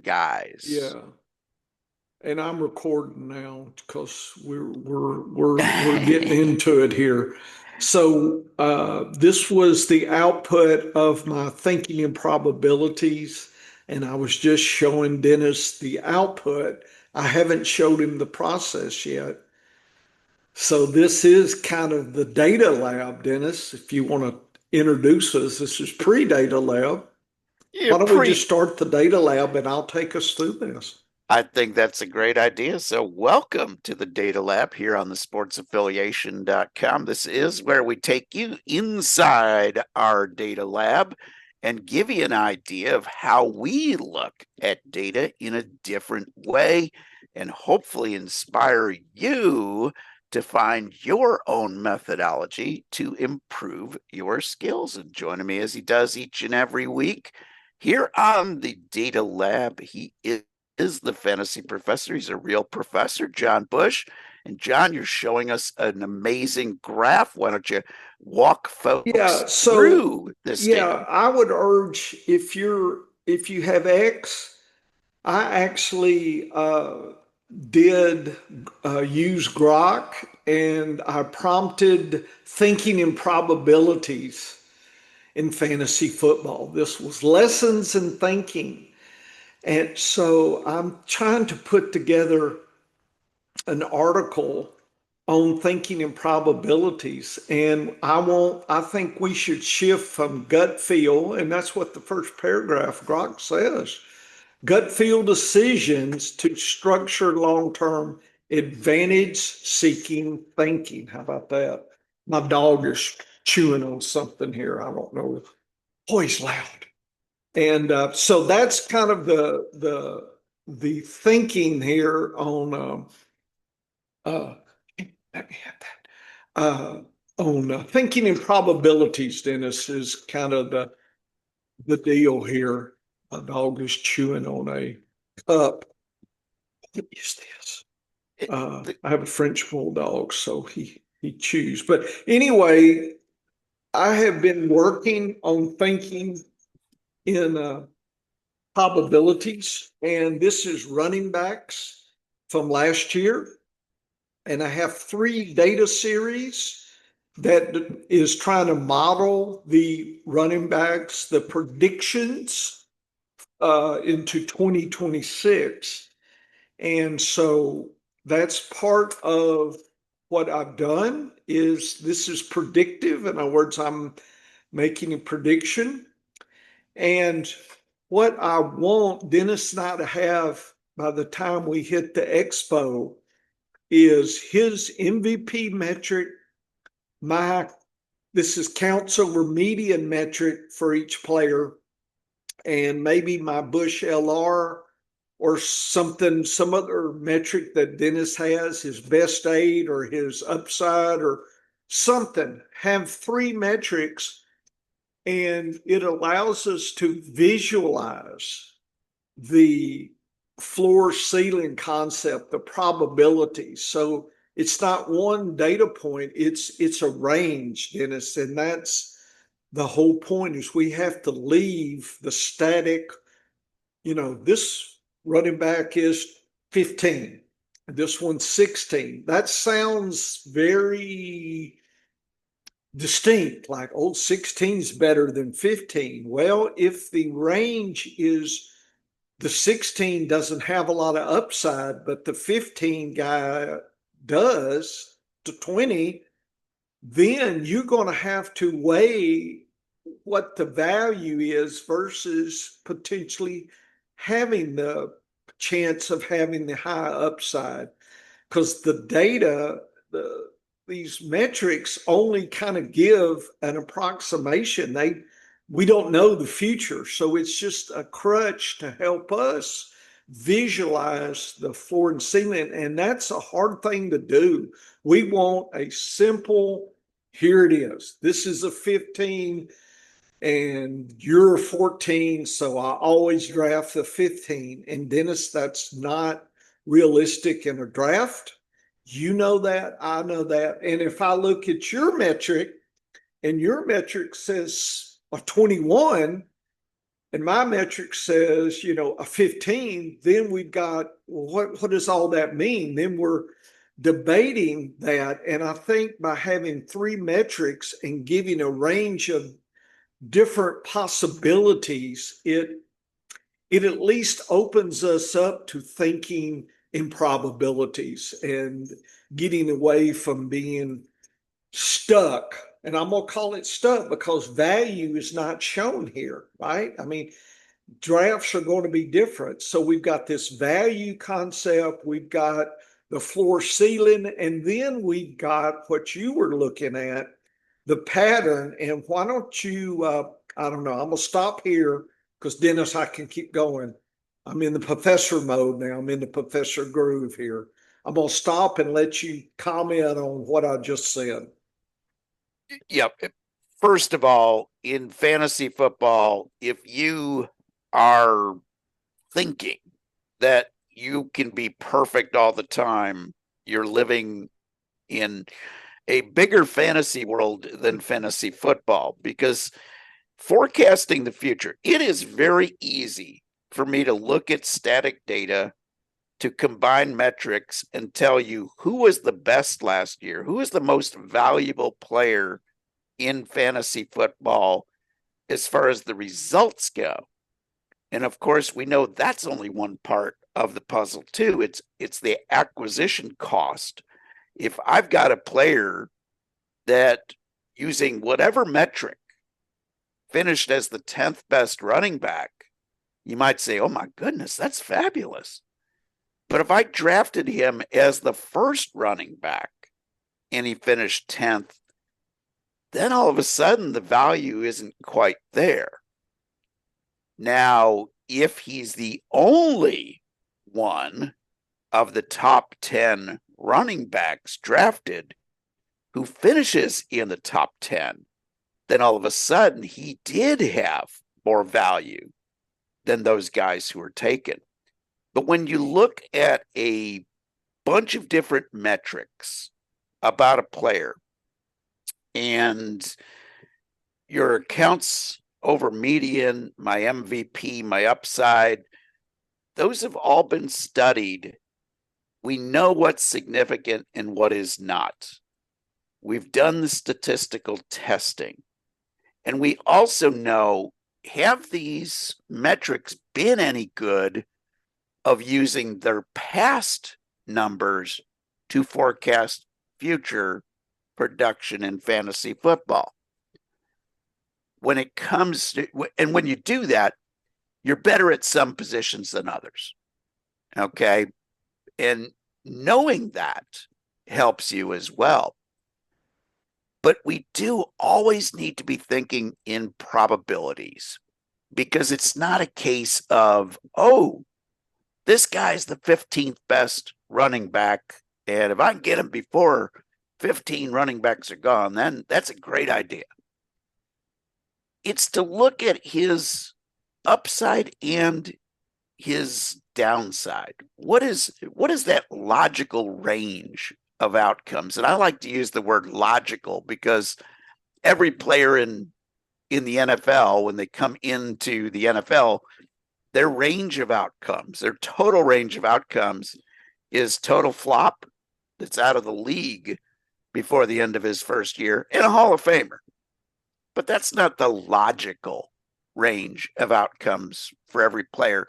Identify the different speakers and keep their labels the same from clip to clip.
Speaker 1: guys.
Speaker 2: Yeah. And I'm recording now because we're getting into it here. So this was the output of my thinking in probabilities, and I was just showing Dennis the output. I haven't showed him the process yet. So this is kind of the data lab, Dennis. If you want to introduce us, this is pre-data lab.
Speaker 1: You
Speaker 2: Why don't we
Speaker 1: pre
Speaker 2: just start the data lab and I'll take us through this?
Speaker 1: I think that's a great idea. So, welcome to the Data Lab here on the sportsaffiliation.com. This is where we take you inside our data lab and give you an idea of how we look at data in a different way and hopefully inspire you to find your own methodology to improve your skills. And joining me as he does each and every week here on the Data Lab, he is the fantasy professor. He's a real professor, John Bush. And John, you're showing us an amazing graph. Why don't you walk folks
Speaker 2: Yeah, so
Speaker 1: through this data?
Speaker 2: yeah, I would urge if you have X, I actually did use Grok and I prompted thinking in probabilities in fantasy football. This was lessons in thinking. And so I'm trying to put together an article on thinking in probabilities. And I think we should shift from gut feel, and that's what the first paragraph Grok says, gut feel decisions to structured long-term advantage seeking thinking. How about that? My dog is chewing on something here. I don't know. Oh, he's loud. And so that's kind of the thinking here on uh, let me have that. On thinking in probabilities, Dennis, is kind of the deal here. A dog is chewing on a cup. What is this?
Speaker 1: It, the,
Speaker 2: I have a French bulldog, so he chews. But anyway, I have been working on thinking in probabilities, and this is running backs from last year. And I have three data series that is trying to model the running backs, the predictions into 2026. And so that's part of what I've done is this is predictive. In other words, I'm making a prediction. And what I want Dennis and I to have by the time we hit the expo is his MVP metric, my this is counts over median metric for each player, and maybe my Bush LR or something, some other metric that Dennis has, his best aid or his upside or something. Have three metrics, and it allows us to visualize the floor ceiling concept, the probability. So it's not one data point, it's a range, Dennis. And that's the whole point is we have to leave the static, this running back is 15. This one's 16. That sounds very distinct, like, oh, 16 is better than 15. Well, if the range is the 16 doesn't have a lot of upside, but the 15 guy does to 20, then you're going to have to weigh what the value is versus potentially having the chance of having the high upside. Because the data, these metrics only kind of give an approximation. We don't know the future. So it's just a crutch to help us visualize the floor and ceiling. And that's a hard thing to do. We want a simple, here it is. This is a 15 and you're a 14. So I always draft the 15. And Dennis, that's not realistic in a draft. You know that. I know that. And if I look at your metric and your metric says a 21, And my metric says, a 15, then we've got, well, what does all that mean? Then we're debating that. And I think by having three metrics and giving a range of different possibilities, it at least opens us up to thinking in probabilities and getting away from being stuck. And I'm going to call it stuck because value is not shown here, right? I mean, drafts are going to be different. So we've got this value concept, we've got the floor ceiling, and then we've got what you were looking at, the pattern. And why don't you, I don't know, I'm going to stop here because Dennis, I can keep going. I'm in the professor mode now. I'm in the professor groove here. I'm going to stop and let you comment on what I just said.
Speaker 1: Yep. First of all, in fantasy football, if you are thinking that you can be perfect all the time, you're living in a bigger fantasy world than fantasy football, because forecasting the future, it is very easy for me to look at static data, to combine metrics and tell you who was the best last year, who is the most valuable player in fantasy football as far as the results go. And of course, we know that's only one part of the puzzle too. It's the acquisition cost. If I've got a player that, using whatever metric, finished as the 10th best running back, you might say, oh my goodness, that's fabulous. But if I drafted him as the first running back and he finished 10th, then all of a sudden the value isn't quite there. Now, if he's the only one of the top 10 running backs drafted who finishes in the top 10, then all of a sudden he did have more value than those guys who were taken. But when you look at a bunch of different metrics about a player and your accounts over median, my MVP, my upside, those have all been studied. We know what's significant and what is not. We've done the statistical testing. And we also know, have these metrics been any good of using their past numbers to forecast future production in fantasy football? When it comes to, and when you do that, you're better at some positions than others. Okay. And knowing that helps you as well. But we do always need to be thinking in probabilities, because it's not a case of, oh, this guy's the 15th best running back, and if I can get him before 15 running backs are gone, then that's a great idea. It's to look at his upside and his downside. What is that logical range of outcomes? And I like to use the word logical because every player in the NFL, when they come into the NFL, their range of outcomes, their total range of outcomes, is total flop that's out of the league before the end of his first year and a Hall of Famer. But that's not the logical range of outcomes for every player.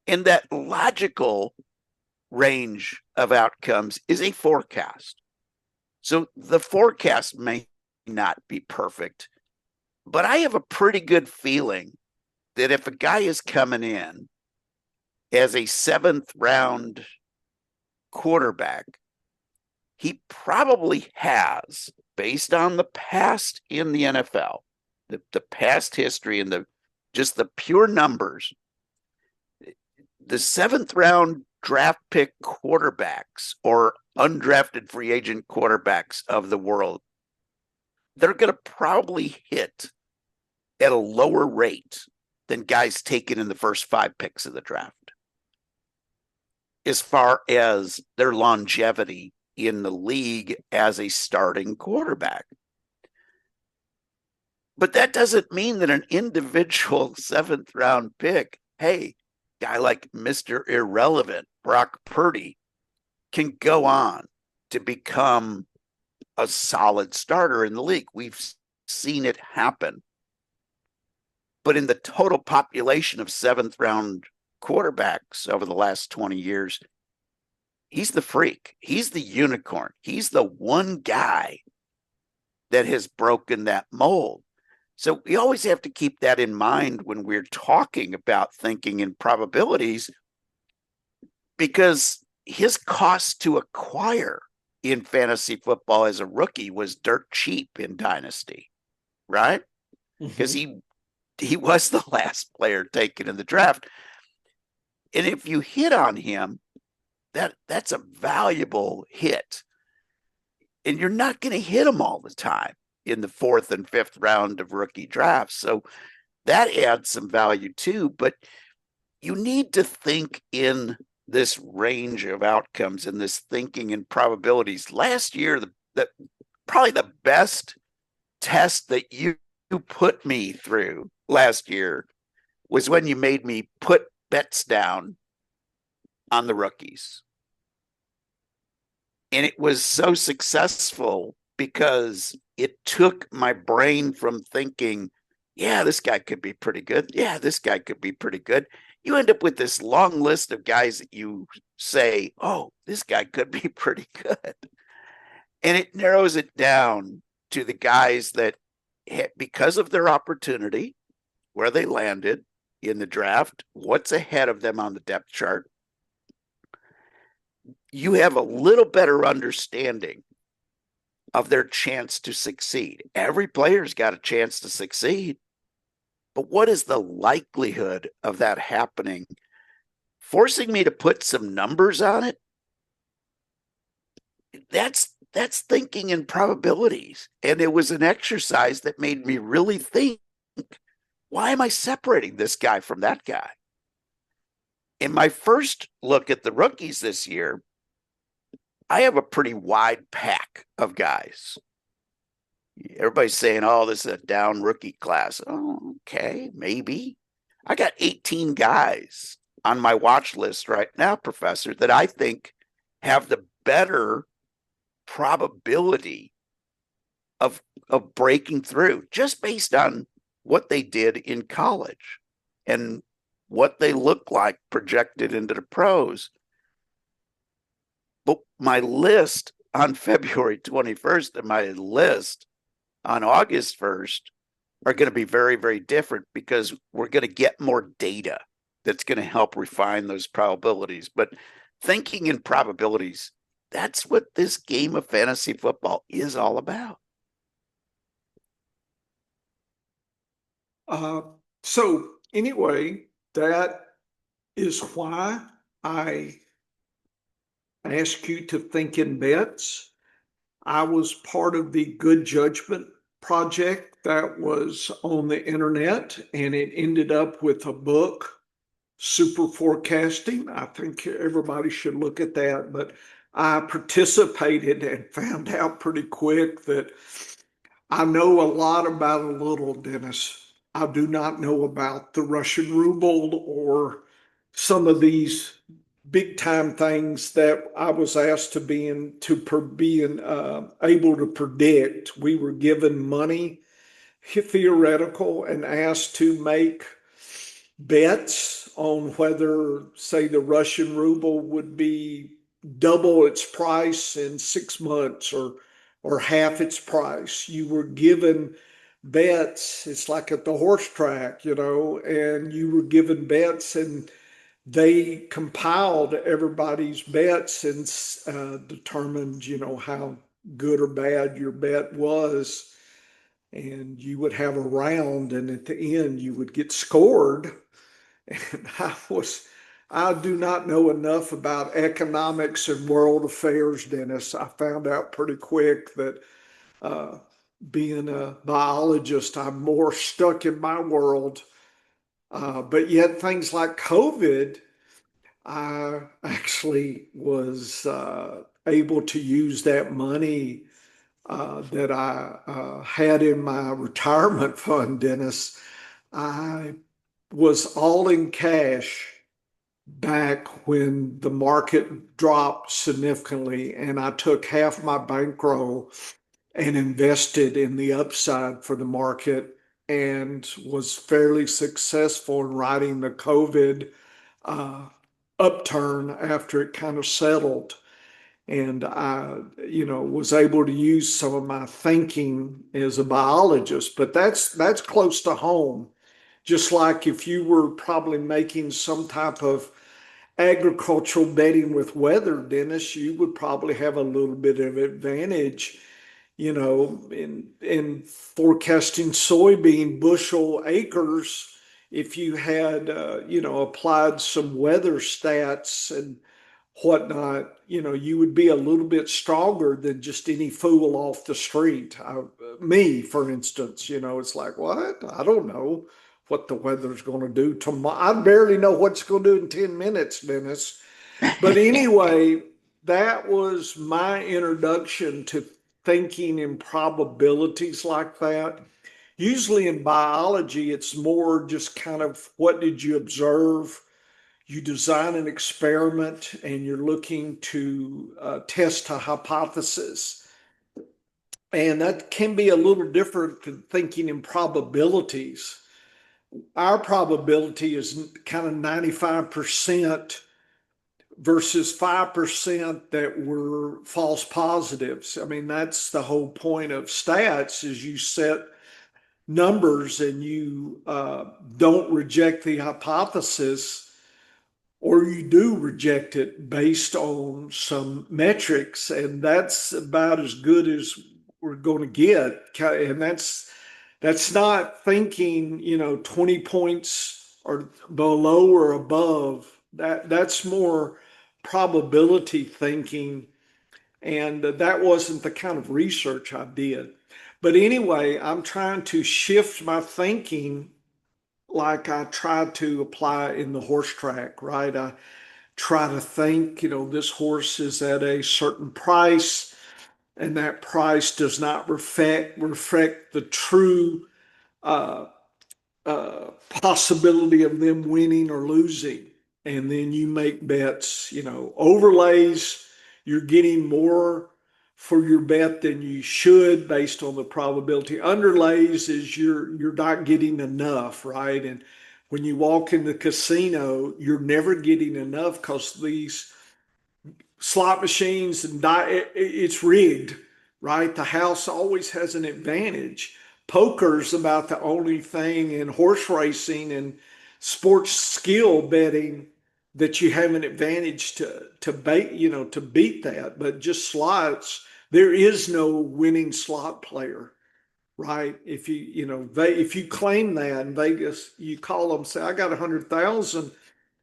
Speaker 1: And that logical range of outcomes is a forecast. So the forecast may not be perfect, but I have a pretty good feeling that if a guy is coming in as a 7th round quarterback, he probably has, based on the past in the NFL, the past history and just the pure numbers, the 7th round draft pick quarterbacks or undrafted free agent quarterbacks of the world, they're going to probably hit at a lower rate than guys taken in the first 5 picks of the draft, as far as their longevity in the league as a starting quarterback. But that doesn't mean that an individual seventh round pick, hey, guy like Mr. Irrelevant, Brock Purdy, can go on to become a solid starter in the league. We've seen it happen. But in the total population of seventh round quarterbacks over the last 20 years, he's the freak. He's the unicorn. He's the one guy that has broken that mold. So we always have to keep that in mind when we're talking about thinking in probabilities, because his cost to acquire in fantasy football as a rookie was dirt cheap in Dynasty, right? Because he was the last player taken in the draft. And if you hit on him, that's a valuable hit. And you're not going to hit him all the time in the fourth and fifth round of rookie drafts. So that adds some value too. But you need to think in this range of outcomes and this thinking in probabilities. Last year, probably the best test that you put me through last year was when you made me put bets down on the rookies. And it was so successful because it took my brain from thinking, yeah, this guy could be pretty good. Yeah, this guy could be pretty good. You end up with this long list of guys that you say, oh, this guy could be pretty good. And it narrows it down to the guys that, because of their opportunity, where they landed in the draft, what's ahead of them on the depth chart, you have a little better understanding of their chance to succeed. Every player's got a chance to succeed, but what is the likelihood of that happening? Forcing me to put some numbers on it, that's thinking in probabilities. And it was an exercise that made me really think, why am I separating this guy from that guy? In my first look at the rookies this year, I have a pretty wide pack of guys. Everybody's saying, oh, this is a down rookie class. Oh, okay, maybe. I got 18 guys on my watch list right now, Professor, that I think have the better probability of breaking through just based on what they did in college and what they look like projected into the pros. But my list on February 21st and my list on August 1st are going to be very, very different because we're going to get more data that's going to help refine those probabilities. But thinking in probabilities, that's what this game of fantasy football is all about.
Speaker 2: So anyway, that is why I ask you to think in bets. I was part of the Good Judgment project that was on the internet, and it ended up with a book, Super Forecasting. I think everybody should look at that, but I participated and found out pretty quick that I know a lot about a little, Dennis. I do not know about the Russian ruble or some of these big time things that I was asked to be able to predict. We were given money, theoretical, and asked to make bets on whether, say, the Russian ruble would be double its price in 6 months or half its price. You were given bets. It's like at the horse track, and you were given bets, and they compiled everybody's bets and determined, how good or bad your bet was. And you would have a round, and at the end, you would get scored. And I do not know enough about economics and world affairs, Dennis. I found out pretty quick that being a biologist, I'm more stuck in my world. But yet, things like COVID, I actually was able to use that money that I had in my retirement fund, Dennis. I was all in cash back when the market dropped significantly, and I took half my bankroll and invested in the upside for the market and was fairly successful in riding the COVID uh, upturn after it kind of settled. And I, was able to use some of my thinking as a biologist, but that's close to home. Just like if you were probably making some type of agricultural betting with weather, Dennis, you would probably have a little bit of advantage, in forecasting soybean bushel acres if you had, applied some weather stats and whatnot, you would be a little bit stronger than just any fool off the street. Me, for instance, it's like, what? I don't know what the weather's going to do tomorrow. I barely know what it's going to do in 10 minutes, Dennis. But anyway, that was my introduction to thinking in probabilities like that. Usually in biology, it's more just kind of what did you observe? You design an experiment and you're looking to test a hypothesis. And that can be a little different than thinking in probabilities. Our probability is kind of 95% versus 5% that were false positives. I mean, that's the whole point of stats is you set numbers and you don't reject the hypothesis, or you do reject it based on some metrics, and that's about as good as we're going to get. And that's not thinking, 20 points or below or above. That's more probability thinking, and that wasn't the kind of research I did. But anyway, I'm trying to shift my thinking like I tried to apply in the horse track, right? I try to think, this horse is at a certain price, and that price does not reflect the true uh, possibility of them winning or losing. And then you make bets, overlays, you're getting more for your bet than you should based on the probability. Underlays is you're not getting enough, right? And when you walk in the casino, you're never getting enough because these slot machines and it's rigged, right? The house always has an advantage. Poker's about the only thing in horse racing and sports skill betting that you have an advantage to bait, to beat that. But just slots, there is no winning slot player, right? If if you claim that in Vegas, you call them, say, I got 100,000,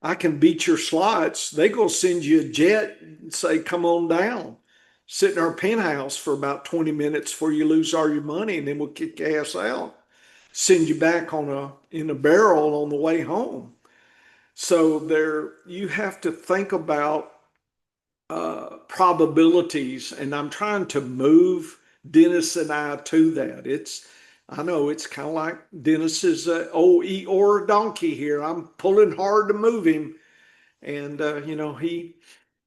Speaker 2: I can beat your slots. They go send you a jet and say, come on down. Sit in our penthouse for about 20 minutes before you lose all your money, and then we'll kick your ass out. Send you back in a barrel on the way home. So you have to think about probabilities, and I'm trying to move Dennis and I to that. I know it's kind of like Dennis is a old Eeyore donkey here. I'm pulling hard to move him, and he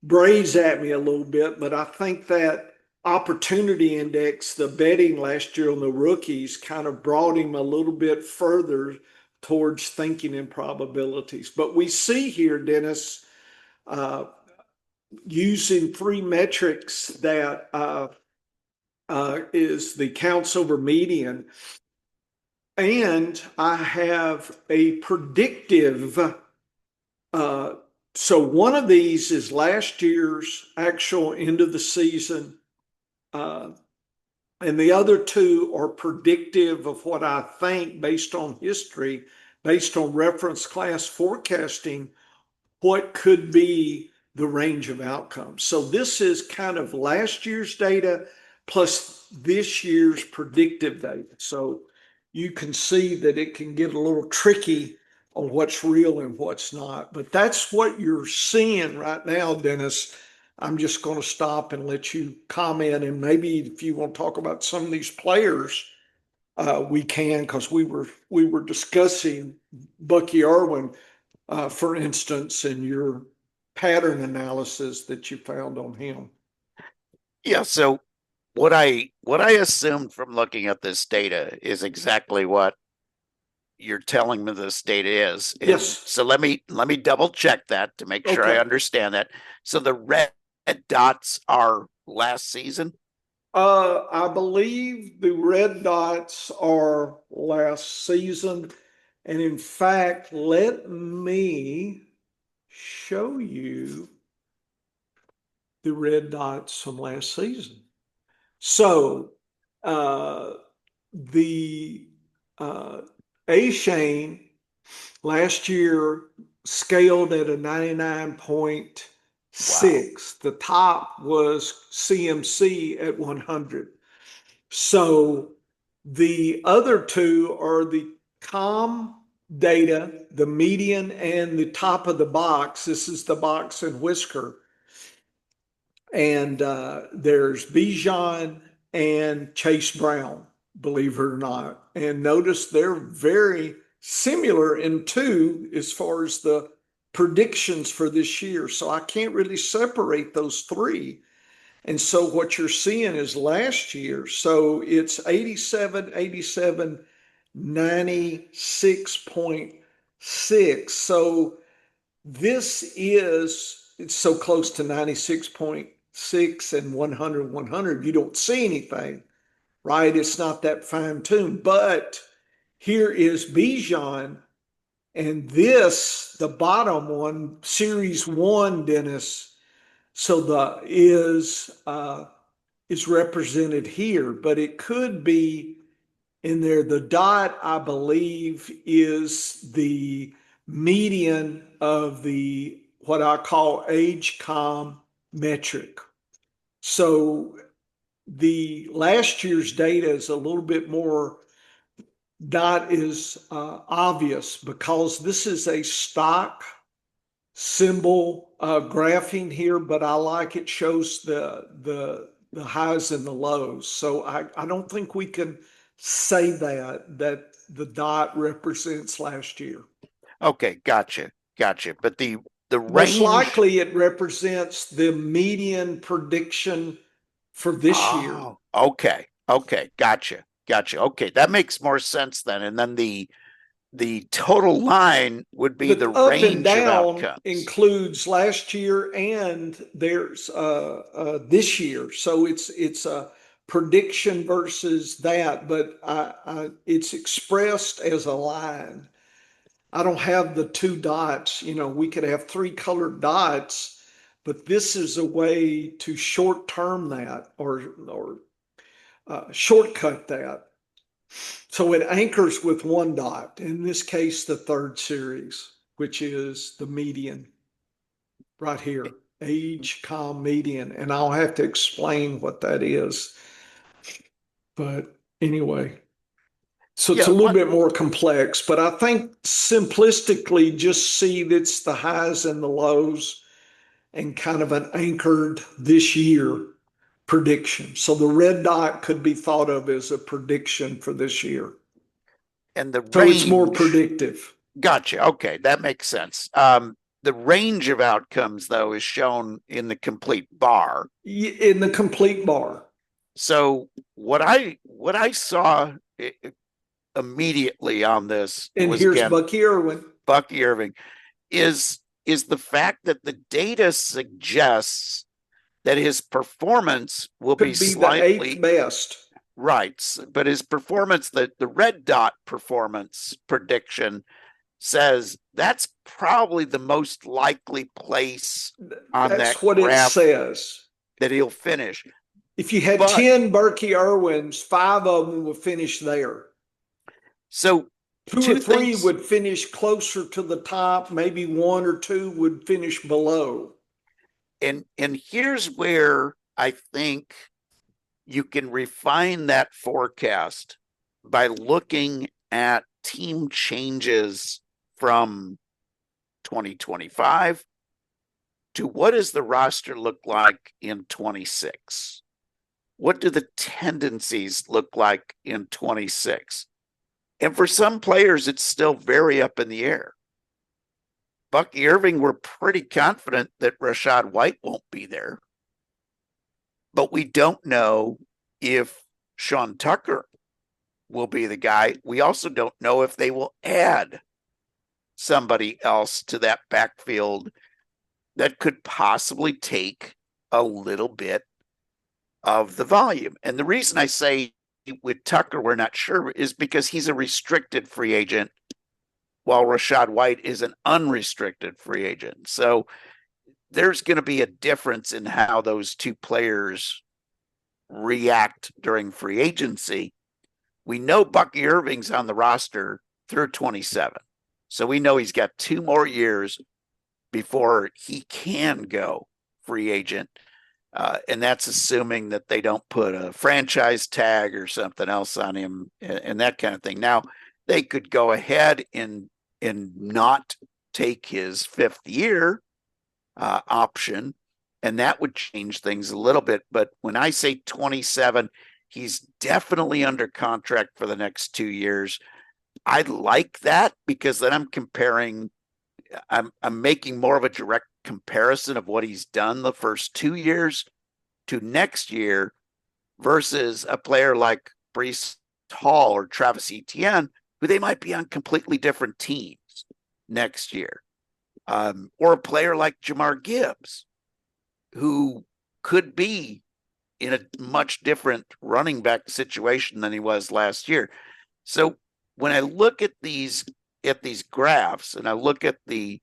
Speaker 2: brays at me a little bit. But I think that opportunity index, the betting last year on the rookies, kind of brought him a little bit further towards thinking in probabilities. But we see here, Dennis, uh, using three metrics that is the counts over median. And I have a predictive. So one of these is last year's actual end of the season. And the other two are predictive of what I think based on history, based on reference class forecasting, what could be the range of outcomes. So this is kind of last year's data plus this year's predictive data. So you can see that it can get a little tricky on what's real and what's not. But that's what you're seeing right now, Dennis. I'm just going to stop and let you comment. And maybe if you want to talk about some of these players, we can, because we were discussing Bucky Irwin, for instance, and your pattern analysis that you found on him.
Speaker 1: Yeah, so what I assumed from looking at this data is exactly what you're telling me this data is. And
Speaker 2: Yes.
Speaker 1: so let me double check that to make sure I
Speaker 2: Okay.
Speaker 1: understand that. So the red dots are last season?
Speaker 2: I believe the red dots are last season. And in fact, let me show you the red dots from last season. So the A Shane last year scaled at a 99.6.
Speaker 1: Wow.
Speaker 2: The top was CMC at 100. So the other two are the COM data, the median and the top of the box. This is the box and whisker. And there's Bijan and Chase Brown, believe it or not. And notice they're very similar in two as far as the predictions for this year. So I can't really separate those three. And so what you're seeing is last year. So it's 87, 87, 96.6. So this is, it's so close to 96.6 and 100, 100. You don't see anything, right? It's not that fine tuned. But here is Bijan, and this, the bottom one, series one, Dennis. So the is represented here, but it could be in there. The dot, I believe, is the median of the what I call age com metric. So the last year's data is a little bit more not as obvious because this is a stock symbol graphing here, but I like it shows the highs and the lows. So I don't think we can say that the dot represents last year.
Speaker 1: Okay, gotcha. But the
Speaker 2: Most
Speaker 1: range.
Speaker 2: likely it represents the median prediction for this year.
Speaker 1: Oh, okay, gotcha. Okay, that makes more sense then. And then the total line would be
Speaker 2: The
Speaker 1: the
Speaker 2: up and
Speaker 1: range of
Speaker 2: down
Speaker 1: outcomes.
Speaker 2: includes last year and there's this year. So it's a prediction versus that, but it's expressed as a line. I don't have the two dots. You know, we could have three colored dots, but this is a way to short term that or shortcut that. So it anchors with one dot, in this case, the third series, which is the median right here, age com median. And I'll have to explain what that is. But anyway, so it's
Speaker 1: Yeah,
Speaker 2: a little bit more complex, but I think simplistically just see that's the highs and the lows and kind of an anchored this year prediction. So the red dot could be thought of as a prediction for this year.
Speaker 1: and the
Speaker 2: So it's more
Speaker 1: range.
Speaker 2: predictive.
Speaker 1: Gotcha. Okay, that makes sense. The range of outcomes though is shown in the complete bar.
Speaker 2: In the complete bar.
Speaker 1: So what I saw immediately on this
Speaker 2: And
Speaker 1: was
Speaker 2: here's
Speaker 1: again
Speaker 2: Bucky Irwin.
Speaker 1: Bucky Irving is the fact that the data suggests that his performance will be
Speaker 2: Could be the eighth
Speaker 1: slightly
Speaker 2: best.
Speaker 1: right, but his performance, the red dot performance prediction says that's probably the most likely place on that
Speaker 2: That's what it
Speaker 1: graph
Speaker 2: says.
Speaker 1: that he'll finish.
Speaker 2: If you had
Speaker 1: But
Speaker 2: 10 Bucky Irwins, five of them would finish there.
Speaker 1: so
Speaker 2: Two or
Speaker 1: two
Speaker 2: three
Speaker 1: things,
Speaker 2: would finish closer to the top. Maybe one or two would finish below.
Speaker 1: and here's where I think you can refine that forecast by looking at team changes from 2025 to what does the roster look like in 26? What do the tendencies look like in 26? And for some players, it's still very up in the air. Bucky Irving, we're pretty confident that Rachaad White won't be there. But we don't know if Sean Tucker will be the guy. We also don't know if they will add somebody else to that backfield that could possibly take a little bit of the volume. And the reason I say with Tucker, we're not sure, is because he's a restricted free agent, while Rachaad White is an unrestricted free agent. So there's going to be a difference in how those two players react during free agency. We know Bucky Irving's on the roster through 27. So we know he's got 2 more years before he can go free agent. And that's assuming that they don't put a franchise tag or something else on him and that kind of thing. Now, they could go ahead and not take his 5th year option, and that would change things a little bit. But when I say 27, he's definitely under contract for the next 2 years. I like that because then I'm making more of a direct comparison of what he's done the first 2 years to next year versus a player like Breece Hall or Travis Etienne, who they might be on completely different teams next year. Or a player like Jahmyr Gibbs, who could be in a much different running back situation than he was last year. So when I look at these graphs and I look at the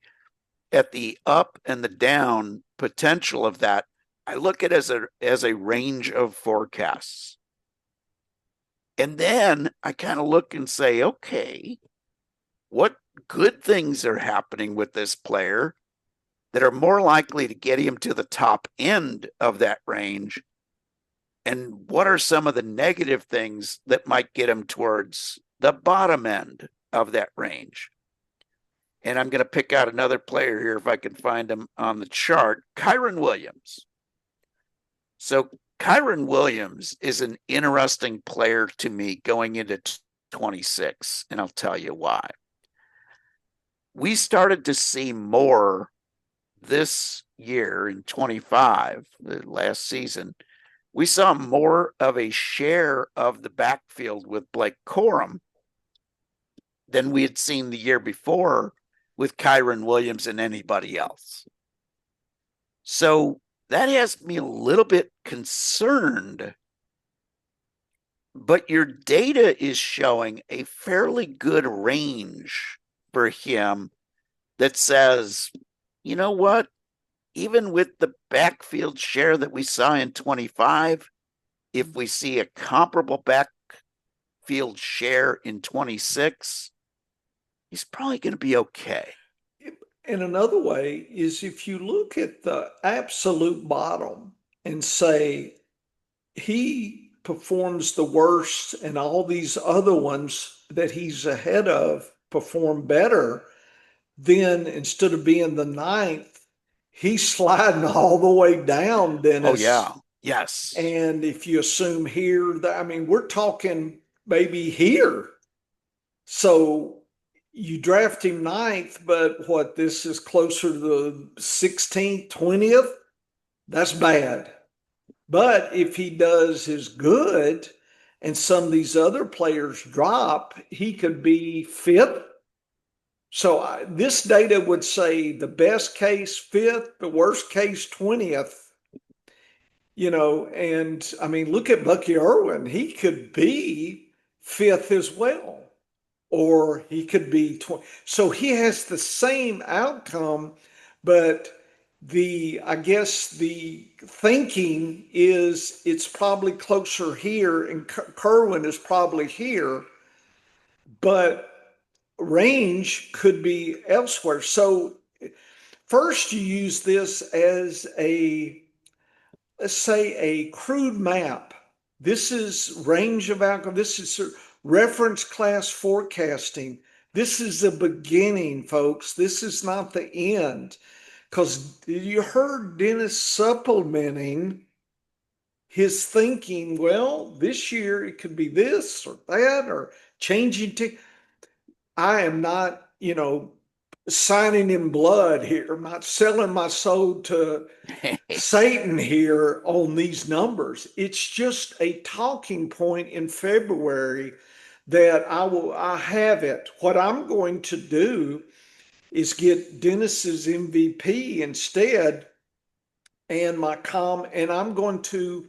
Speaker 1: up and the down potential of that, I look at it as a range of forecasts. And then I kind of look and say, okay, what good things are happening with this player that are more likely to get him to the top end of that range? And what are some of the negative things that might get him towards the bottom end of that range? And I'm going to pick out another player here if I can find him on the chart, Kyren Williams. So Kyren Williams is an interesting player to me going into 26, and I'll tell you why. We started to see more this year in 25, the last season. We saw more of a share of the backfield with Blake Corum than we had seen the year before with Kyren Williams and anybody else. So that has me a little bit concerned, but your data is showing a fairly good range for him that says, you know what, even with the backfield share that we saw in 25, if we see a comparable backfield share in 26, he's probably going to be okay.
Speaker 2: And another way is if you look at the absolute bottom and say he performs the worst and all these other ones that he's ahead of perform better, then instead of being the 9th, he's sliding all the way down, Dennis.
Speaker 1: Oh, yeah. Yes.
Speaker 2: And if you assume here, we're talking maybe here. So you draft him 9th, but this is closer to the 16th, 20th? That's bad. But if he does his good and some of these other players drop, he could be 5th. So this data would say the best case 5th, the worst case 20th. And look at Bucky Irving. He could be 5th as well. Or he could be 20. So he has the same outcome, but I guess the thinking is it's probably closer here and Kerwin is probably here, but range could be elsewhere. So first you use this as let's say a crude map. This is range of outcome. This is reference class forecasting. This is the beginning, folks. This is not the end. because you heard Dennis supplementing his thinking. Well, this year it could be this or that or changing to. I am not, signing in blood here. I'm not selling my soul to Satan here on these numbers. It's just a talking point in February that I have it. What I'm going to do is get Dennis's MVP instead and and I'm going to,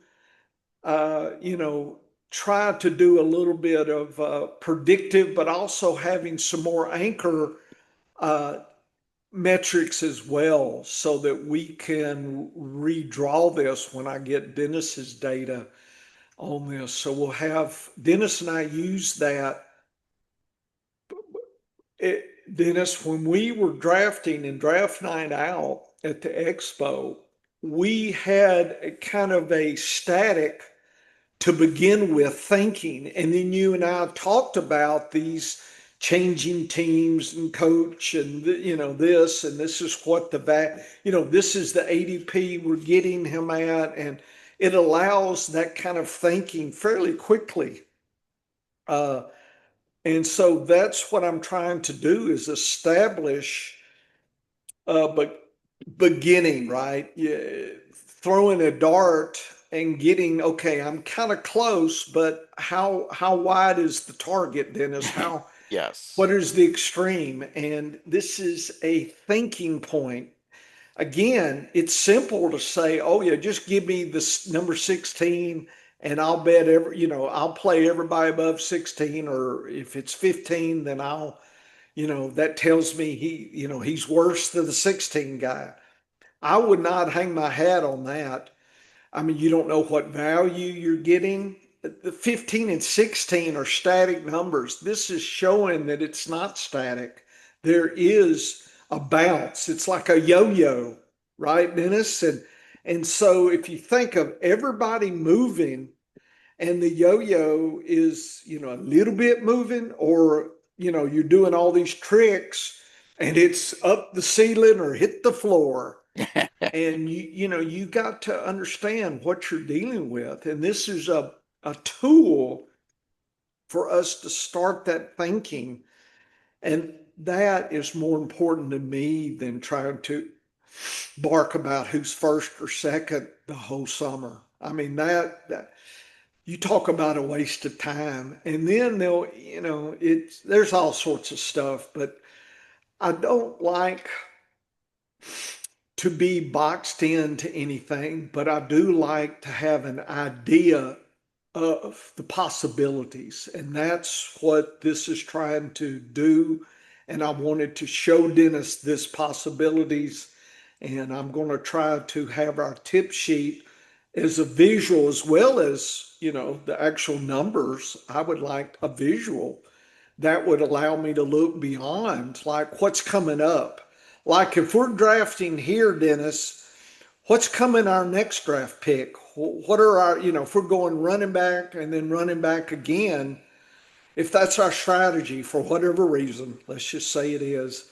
Speaker 2: try to do a little bit of predictive, but also having some more anchor uh, metrics as well so that we can redraw this when I get Dennis's data on this. So we'll have Dennis and I use that. Dennis, when we were drafting and draft night out at the expo, we had a kind of a static to begin with thinking. And then you and I talked about these changing teams and coach and, this, and this is what this is the ADP we're getting him at. And it allows that kind of thinking fairly quickly. And so that's what I'm trying to do is establish, but beginning, right? Yeah, throwing a dart and getting, okay, I'm kind of close, but how wide is the target, Dennis?
Speaker 1: Yes.
Speaker 2: What is the extreme? And this is a thinking point. Again, it's simple to say, oh yeah, just give me this number 16 and I'll bet I'll play everybody above 16, or if it's 15, then that tells me he's worse than the 16 guy. I would not hang my hat on that. I mean, you don't know what value you're getting. The 15 and 16 are static numbers. This is showing that it's not static. There is a bounce. It's like a yo-yo, right, Dennis? And so if you think of everybody moving and the yo-yo is, a little bit moving, or, you're doing all these tricks and it's up the ceiling or hit the floor, and you got to understand what you're dealing with, and this is a tool for us to start that thinking, and that is more important to me than trying to bark about who's first or second the whole summer. I mean, that you talk about a waste of time, and then they'll, there's all sorts of stuff, but I don't like to be boxed into anything, but I do like to have an idea of the possibilities. And that's what this is trying to do. And I wanted to show Dennis this possibilities. And I'm going to try to have our tip sheet as a visual as well as, the actual numbers. I would like a visual that would allow me to look beyond, like what's coming up. Like if we're drafting here, Dennis, what's coming our next draft pick? What are our, if we're going running back and then running back again, if that's our strategy for whatever reason, let's just say it is,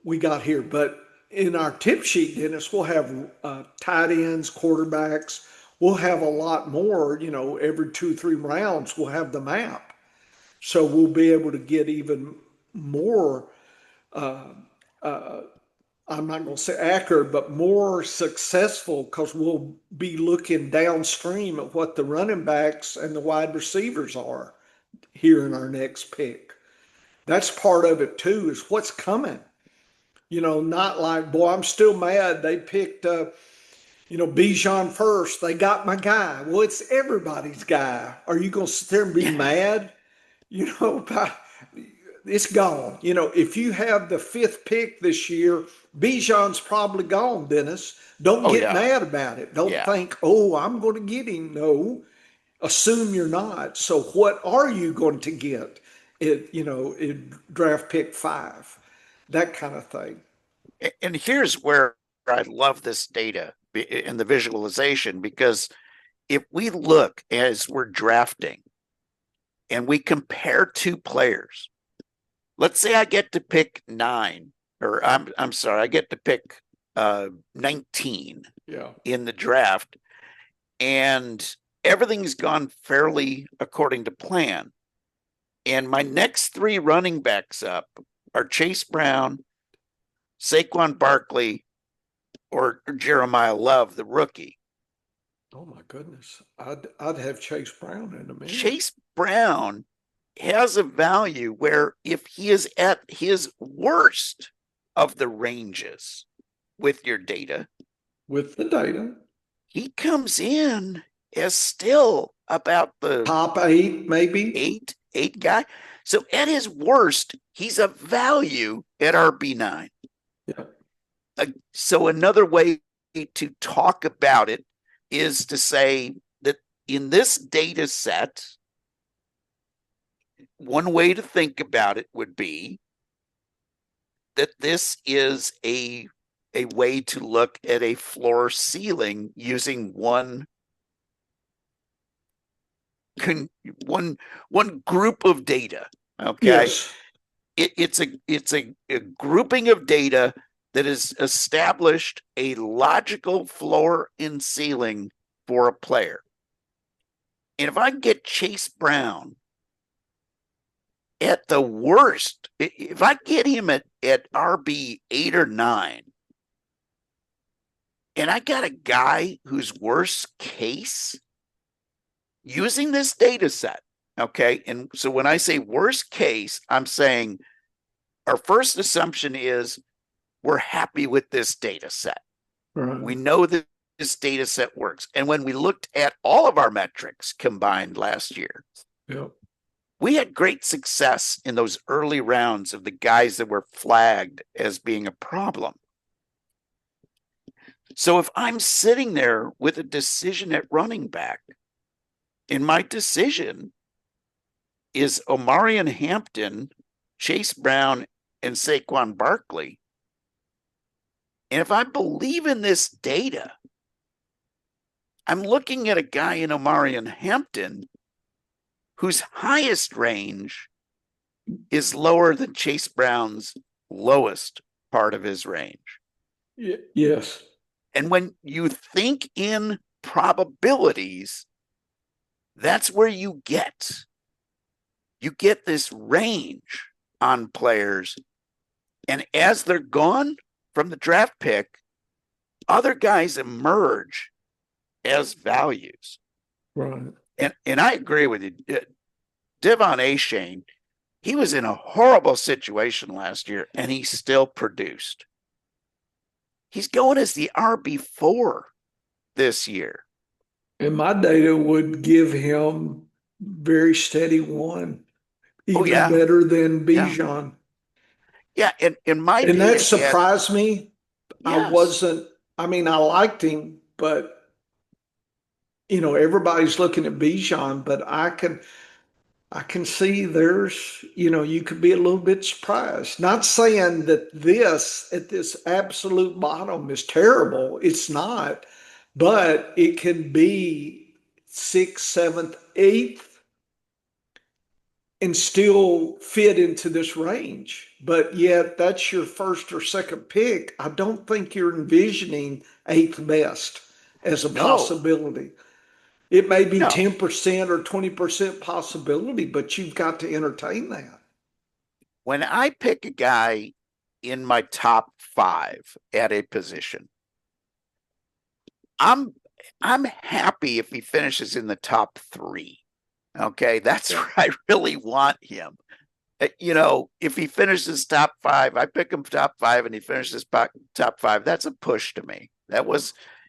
Speaker 2: we got here. But in our tip sheet, Dennis, we'll have tight ends, quarterbacks. We'll have a lot more, every 2 or 3 rounds, we'll have the map. So we'll be able to get even more, I'm not going to say accurate, but more successful, because we'll be looking downstream at what the running backs and the wide receivers are here in our next pick. That's part of it too, is what's coming. Not like, boy, I'm still mad they picked, Bijan first. They got my guy. Well, it's everybody's guy. Are you going to sit there and be mad? About it's gone. If you have the 5th pick this year, Bijan's probably gone, Dennis. Don't
Speaker 1: Oh
Speaker 2: get
Speaker 1: yeah.
Speaker 2: mad about it. Don't
Speaker 1: Yeah.
Speaker 2: think, oh, I'm going to get him. No, assume you're not. So what are you going to get in draft pick 5? That kind of thing.
Speaker 1: And here's where I love this data and the visualization, because if we look as we're drafting and we compare two players, let's say I get to pick 9, or I'm sorry, I get to pick 19
Speaker 2: Yeah.
Speaker 1: in the draft, and everything's gone fairly according to plan. And my next three running backs up are Chase Brown, Saquon Barkley, or Jeremiah Love, the rookie.
Speaker 2: Oh my goodness. I'd have Chase Brown in a minute.
Speaker 1: Chase Brown has a value where if he is at his worst of the ranges with your data,
Speaker 2: With the data.
Speaker 1: he comes in as still about the
Speaker 2: Top 8, maybe.
Speaker 1: eight guy. So at his worst, he's a value at RB9.
Speaker 2: Yeah.
Speaker 1: So another way to talk about it is to say that in this data set, one way to think about it would be that this is a way to look at a floor ceiling using one group of data. Okay,
Speaker 2: Yes.
Speaker 1: it's a grouping of data that has established a logical floor and ceiling for a player. And if I can get Chase Brown at the worst, if I get him at RB 8 or 9, and I got a guy whose worst case using this data set, okay? And so when I say worst case, I'm saying our first assumption is we're happy with this data set.
Speaker 2: Right.
Speaker 1: We know that this data set works. And when we looked at all of our metrics combined last year,
Speaker 2: Yeah.
Speaker 1: we had great success in those early rounds of the guys that were flagged as being a problem. So if I'm sitting there with a decision at running back, and my decision is Omarion Hampton, Chase Brown, and Saquon Barkley, and if I believe in this data, I'm looking at a guy in Omarion Hampton whose highest range is lower than Chase Brown's lowest part of his range.
Speaker 2: Yes.
Speaker 1: And when you think in probabilities, that's where you get this range on players. And as they're gone from the draft pick, other guys emerge as values.
Speaker 2: Right.
Speaker 1: And I agree with you. Devon Achane, he was in a horrible situation last year and he still produced. He's going as the RB4 this year.
Speaker 2: And my data would give him very steady one,
Speaker 1: Oh,
Speaker 2: even
Speaker 1: yeah.
Speaker 2: better than
Speaker 1: Yeah.
Speaker 2: Bijan.
Speaker 1: Yeah. And my
Speaker 2: And that
Speaker 1: data
Speaker 2: surprised me.
Speaker 1: yes.
Speaker 2: I mean, I liked him, but everybody's looking at Bijan, but I can see there's, you could be a little bit surprised. Not saying that this at this absolute bottom is terrible. It's not, but it can be sixth, seventh, eighth, and still fit into this range. But yet that's your first or second pick. I don't think you're envisioning eighth best as a
Speaker 1: No,
Speaker 2: possibility. It may be
Speaker 1: no.
Speaker 2: 10% or 20% possibility, but you've got to entertain that.
Speaker 1: When I pick a guy in my top 5 at a position, I'm happy if he finishes in the top 3. Okay, that's where I really want him. If he finishes top 5, I pick him top 5 and he finishes top 5, that's a push to me.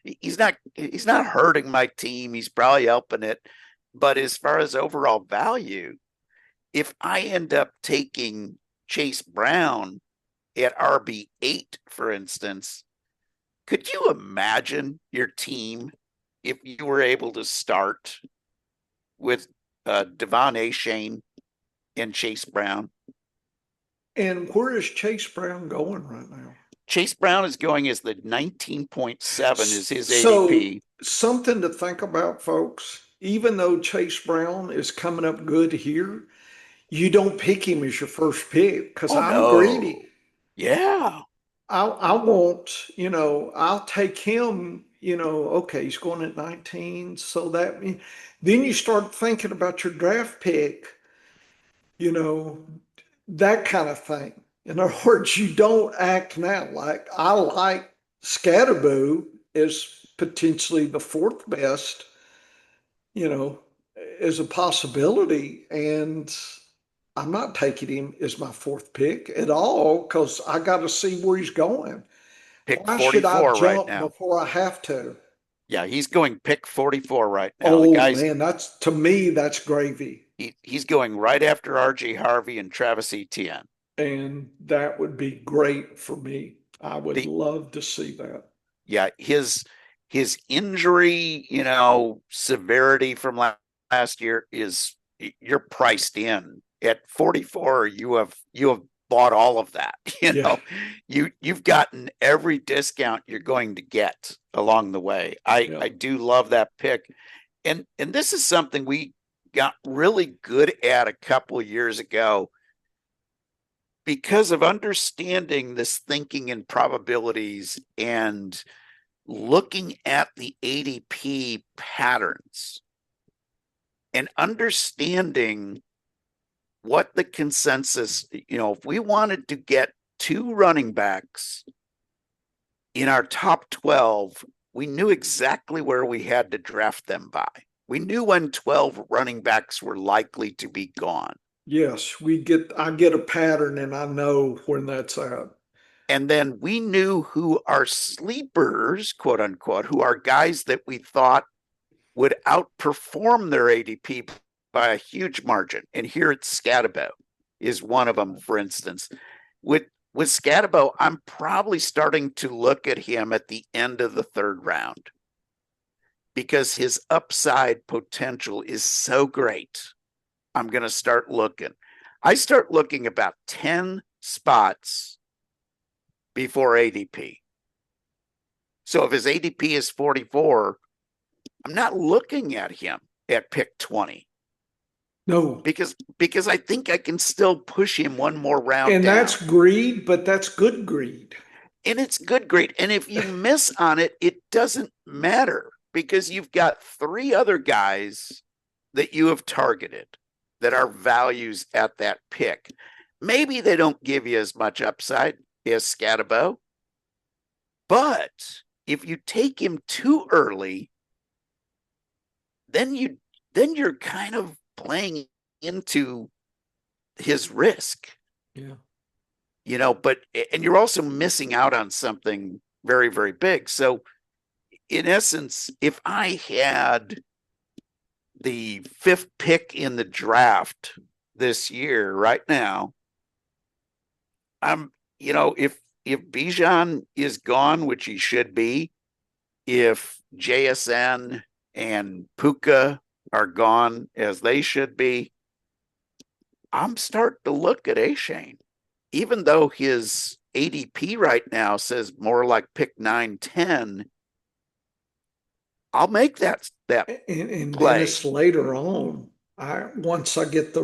Speaker 1: He's not hurting my team. He's probably helping it. But as far as overall value, if I end up taking Chase Brown at RB8, for instance, could you imagine your team if you were able to start with Devon Achane and Chase Brown?
Speaker 2: And where is Chase Brown going right now?
Speaker 1: Chase Brown is going as the 19.7 is his
Speaker 2: So,
Speaker 1: ADP.
Speaker 2: something to think about, folks. Even though Chase Brown is coming up good here, you don't pick him as your first pick because
Speaker 1: Oh
Speaker 2: I'm
Speaker 1: no.
Speaker 2: greedy.
Speaker 1: Yeah.
Speaker 2: I want, I'll take him, okay, he's going at 19. So then you start thinking about your draft pick, you know, that kind of thing. In other words, you don't act now. Like I like Scatterboo is potentially the fourth best, you know, as a possibility. And I'm not taking him as my fourth pick at all because I got to see where he's going.
Speaker 1: Pick
Speaker 2: Why should I
Speaker 1: 44 right
Speaker 2: jump
Speaker 1: now.
Speaker 2: before I have to?
Speaker 1: Yeah, he's going pick 44 right now. The
Speaker 2: Oh
Speaker 1: guy's
Speaker 2: man, that's to me, that's gravy.
Speaker 1: he's going right after RJ Harvey and Travis Etienne.
Speaker 2: And that would be great for me. I would
Speaker 1: The
Speaker 2: love to see that.
Speaker 1: yeah, his injury, severity from last year is you're priced in. At 44, you have bought all of that.
Speaker 2: Yeah,
Speaker 1: You've gotten every discount you're going to get along the way. I
Speaker 2: yeah,
Speaker 1: do love that pick. And this is something we got really good at a couple of years ago because of understanding this thinking in probabilities and looking at the ADP patterns and understanding what the consensus, if we wanted to get two running backs in our top 12, we knew exactly where we had to draft them by. We knew when 12 running backs were likely to be gone.
Speaker 2: yes, I get a pattern and I know when that's at.
Speaker 1: And then we knew who our sleepers, quote unquote, who are guys that we thought would outperform their ADP by a huge margin. And here it's Scatabo is one of them, for instance. With Scatabo, I'm probably starting to look at him at the end of the third round because his upside potential is so great. I'm going to start looking. I start looking about 10 spots before ADP. So if his ADP is 44, I'm not looking at him at pick 20
Speaker 2: No,
Speaker 1: because I think I can still push him one more round
Speaker 2: and
Speaker 1: down.
Speaker 2: that's greed, but that's good greed.
Speaker 1: And it's good grade. And if you miss on it, it doesn't matter because you've got three other guys that you have targeted that are values at that pick. Maybe they don't give you as much upside as Scatabo, but if you take him too early, then you're kind of playing into his risk.
Speaker 2: Yeah.
Speaker 1: But and you're also missing out on something very, very big. So in essence, if I had the fifth pick in the draft this year right now, I'm, if Bijan is gone, which he should be, if JSN and Puka are gone as they should be, I'm starting to look at A-Shane. Even though his ADP right now says more like pick 9, 10, I'll make that
Speaker 2: And
Speaker 1: play.
Speaker 2: Dennis, later on, once I get the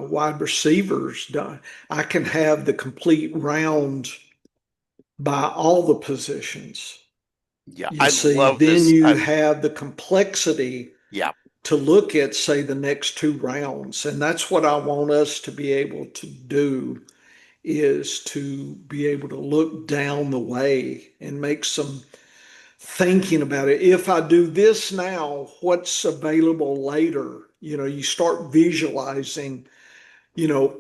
Speaker 2: wide receivers done, I can have the complete round by all the positions.
Speaker 1: Yeah,
Speaker 2: You
Speaker 1: I
Speaker 2: see,
Speaker 1: love
Speaker 2: then
Speaker 1: this.
Speaker 2: you have the complexity
Speaker 1: Yeah,
Speaker 2: to look at, say, the next two rounds. And that's what I want us to be able to do is to be able to look down the way and make some thinking about it. If I do this now, what's available later? You start visualizing,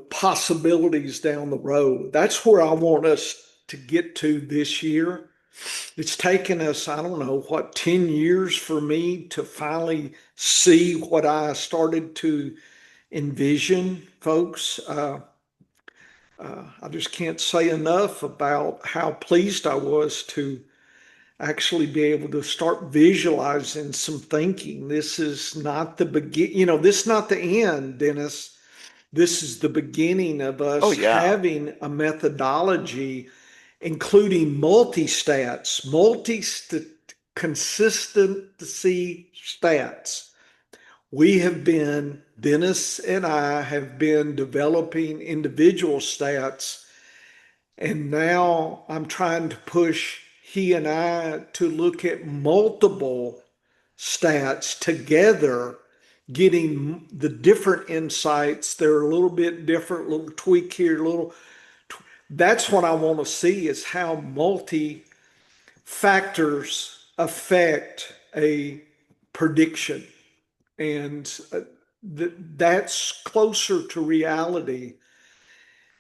Speaker 2: possibilities down the road. That's where I want us to get to this year. It's taken us, I don't know, 10 years for me to finally see what I started to envision, folks. I just can't say enough about how pleased I was to actually be able to start visualizing some thinking. This is not the begin, this is not the end, Dennis. This is the beginning of
Speaker 1: oh
Speaker 2: us
Speaker 1: yeah,
Speaker 2: having a methodology, including multi-stats, consistency stats. Dennis and I have been developing individual stats And now I'm trying to push he and I to look at multiple stats together, getting the different insights. They're a little bit different, little tweak here, little. That's what I want to see is how multi factors affect a prediction. And that's closer to reality.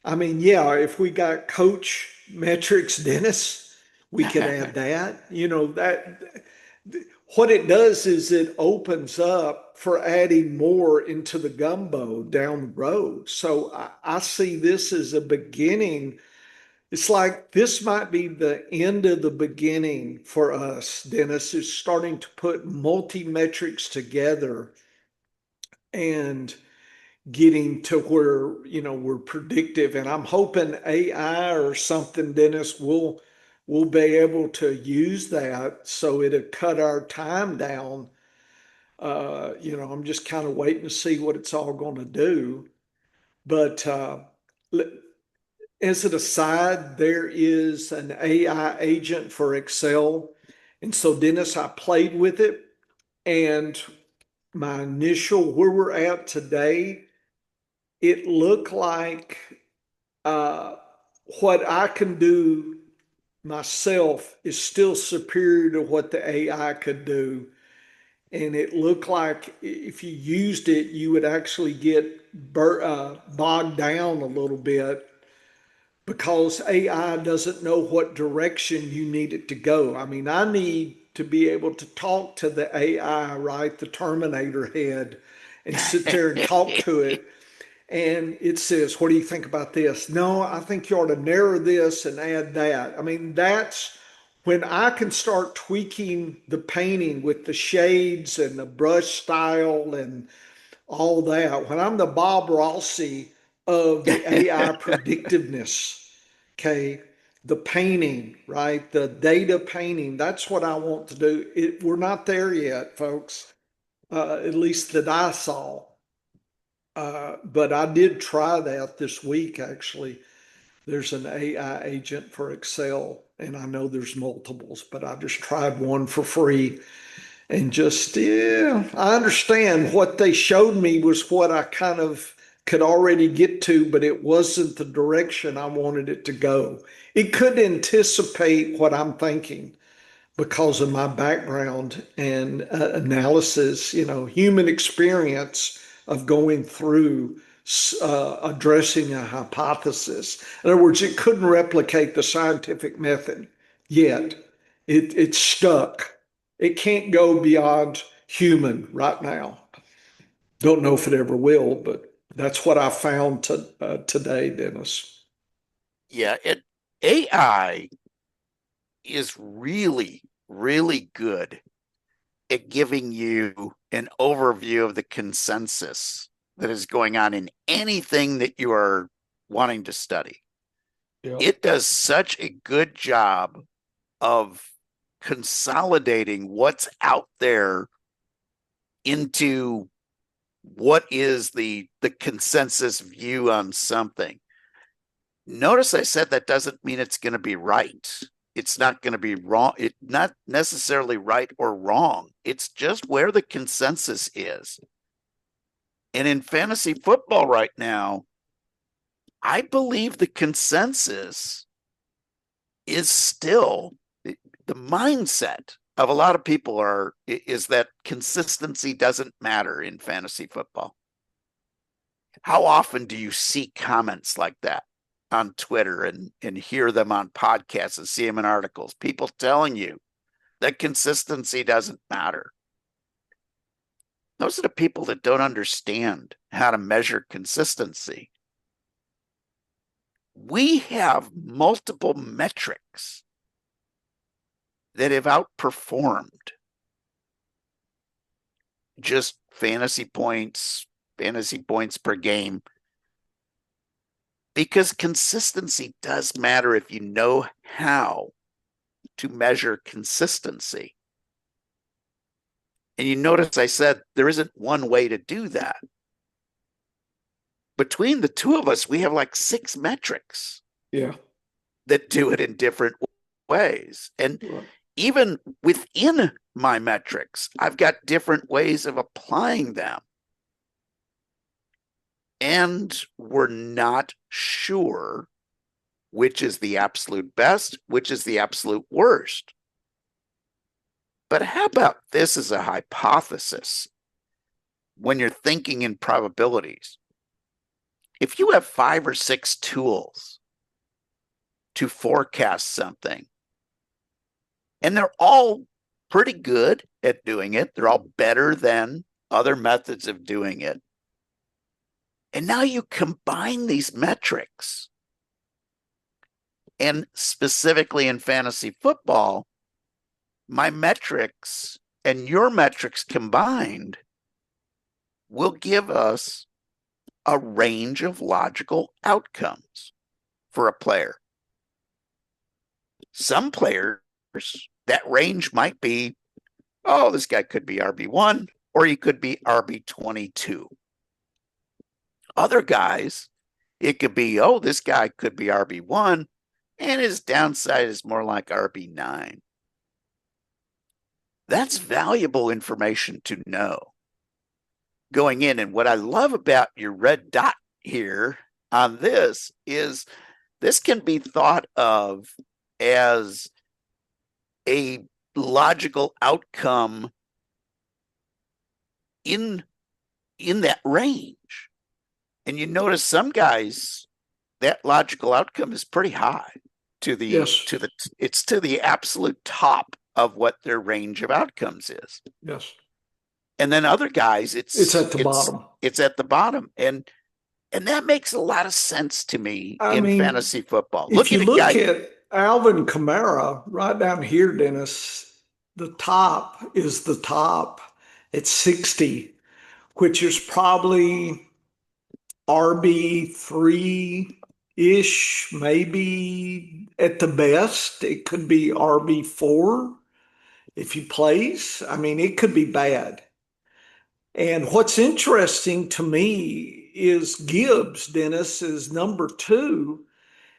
Speaker 2: I mean, yeah, if we got coach metrics, Dennis, we could add that. You know, that what it does is it opens up for adding more into the gumbo down the road. So I see this as a beginning. It's like this might be the end of the beginning for us, Dennis, is starting to put multi metrics together and getting to where, we're predictive. And I'm hoping AI or something, Dennis, will be able to use that so it'll cut our time down. I'm just kind of waiting to see what it's all going to do. But as an aside, there is an AI agent for Excel. And so, Dennis, I played with it. And my initial, where we're at today, it looked like uh, what I can do myself is still superior to what the AI could do. And it looked like if you used it, you would actually get bogged down a little bit because AI doesn't know what direction you need it to go. I mean, I need to be able to talk to the AI, right? The Terminator head, and sit there and talk to it. And it says, what do you think about this? No, I think you ought to narrow this and add that. I mean, that's when I can start tweaking the painting with the shades and the brush style and all that. When I'm the Bob Rossi of the AI predictiveness, okay, the painting, right? The data painting, that's what I want to do. We're not there yet, folks, at least that I saw. But I did try that this week, actually. There's an AI agent for Excel, and I know there's multiples, but I just tried one for free and just, yeah, I understand what they showed me was what I kind of could already get to, but it wasn't the direction I wanted it to go. It could anticipate what I'm thinking because of my background and analysis, human experience of going through addressing a hypothesis. In other words, it couldn't replicate the scientific method yet. It's stuck. It can't go beyond human right now. Don't know if it ever will, but that's what I found today, Dennis.
Speaker 1: Yeah, AI is really, really good at giving you an overview of the consensus that is going on in anything that you are wanting to study.
Speaker 2: Yeah.
Speaker 1: It does such a good job of consolidating what's out there into what is the consensus view on something. Notice I said that doesn't mean it's going to be right. It's not going to be wrong. It's not necessarily right or wrong. It's just where the consensus is. And in fantasy football right now, I believe the consensus is still the mindset of a lot of people is that consistency doesn't matter in fantasy football. How often do you see comments like that on Twitter and hear them on podcasts and see them in articles? People telling you that consistency doesn't matter. Those are the people that don't understand how to measure consistency. We have multiple metrics that have outperformed just fantasy points per game, because consistency does matter if you know how to measure consistency. And you notice I said there isn't one way to do that. Between the two of us, we have like 6 metrics.
Speaker 2: Yeah.
Speaker 1: that do it in different ways. And
Speaker 2: Right.
Speaker 1: even within my metrics, I've got different ways of applying them. And we're not sure which is the absolute best, which is the absolute worst. But how about this as a hypothesis when you're thinking in probabilities? If you have 5 or 6 tools to forecast something, and they're all pretty good at doing it, they're all better than other methods of doing it. And now you combine these metrics, and specifically in fantasy football, my metrics and your metrics combined will give us a range of logical outcomes for a player. Some players, that range might be, oh, this guy could be RB1 or he could be RB22. Other guys, it could be, oh, this guy could be RB1 and his downside is more like RB9. That's valuable information to know going in. And what I love about your red dot here on this is this can be thought of as a logical outcome in that range. And you notice some guys, that logical outcome is pretty high
Speaker 2: Yes.
Speaker 1: it's to the absolute top of what their range of outcomes is.
Speaker 2: Yes.
Speaker 1: And then other guys,
Speaker 2: It's at the bottom.
Speaker 1: It's at the bottom. And that makes a lot of sense to me
Speaker 2: I
Speaker 1: in
Speaker 2: mean,
Speaker 1: fantasy football.
Speaker 2: if
Speaker 1: Look
Speaker 2: you
Speaker 1: at a
Speaker 2: look
Speaker 1: guy.
Speaker 2: at Alvin Kamara right down here, Dennis, the top is the top at 60, which is probably RB3-ish, maybe at the best. It could be RB4 if he plays. I mean, it could be bad. And what's interesting to me is Gibbs, Dennis, is number 2.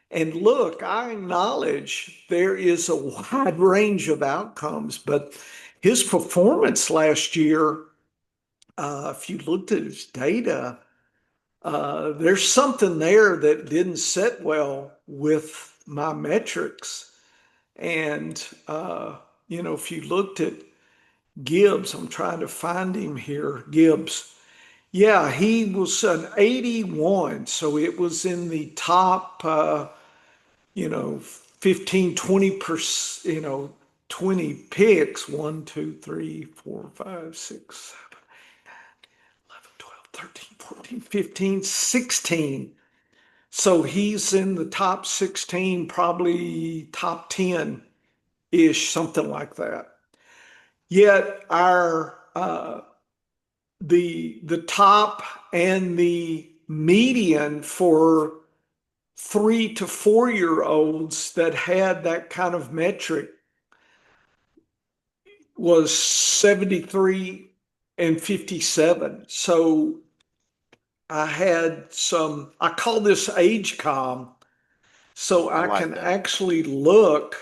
Speaker 2: And look, I acknowledge there is a wide range of outcomes, but his performance last year, if you looked at his data, there's something there that didn't sit well with my metrics. And, if you looked at Gibbs, I'm trying to find him here, Gibbs. Yeah, he was an 81. So it was in the top, 15, 20%, 20 picks, 1, 2, 3, 4, 5, 6, 7, 11, 12, 13, 14, 15, 16. So he's in the top 16, probably top 10-ish, something like that. Yet the top and the median for 3 to 4 year olds that had that kind of metric was 73 and 57. So I call this age com. So
Speaker 1: I
Speaker 2: I
Speaker 1: like
Speaker 2: can
Speaker 1: that.
Speaker 2: actually look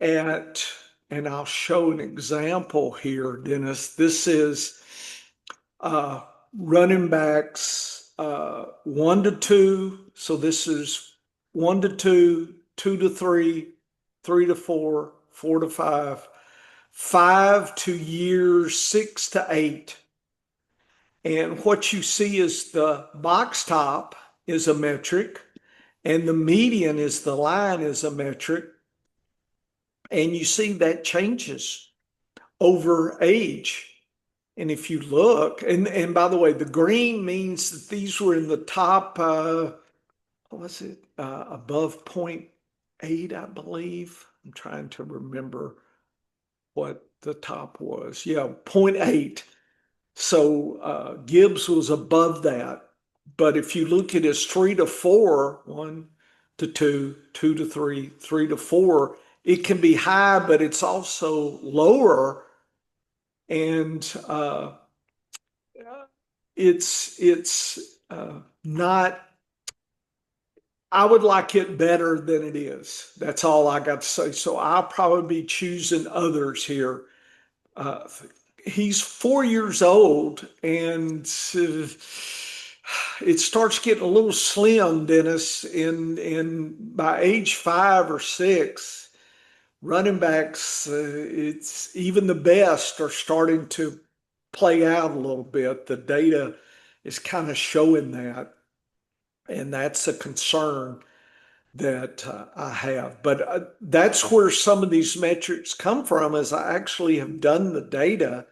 Speaker 2: at, and I'll show an example here, Dennis. This is running backs 1 to 2. So this is 1 to 2, 2 to 3, 3 to 4, 4 to 5, 5 to years 6 to 8. And what you see is the box top is a metric, and the median is the line is a metric. And you see that changes over age. And if you look, and by the way, the green means that these were in the top, what was it, above 0.8, I believe. I'm trying to remember what the top was. Yeah, 0.8. So Gibbs was above that. But if you look at his 3 to 4, 1 to 2, 2 to 3, 3 to 4, it can be high, but it's also lower. And it's not I would like it better than it is. That's all I got to say. So I'll probably be choosing others here. Uh, he's 4 years old, and it starts getting a little slim, Dennis. In by age 5 or 6, running backs, it's even the best are starting to play out a little bit. The data is kind of showing that, and that's a concern that I have. But that's where some of these metrics come from, is I actually have done the data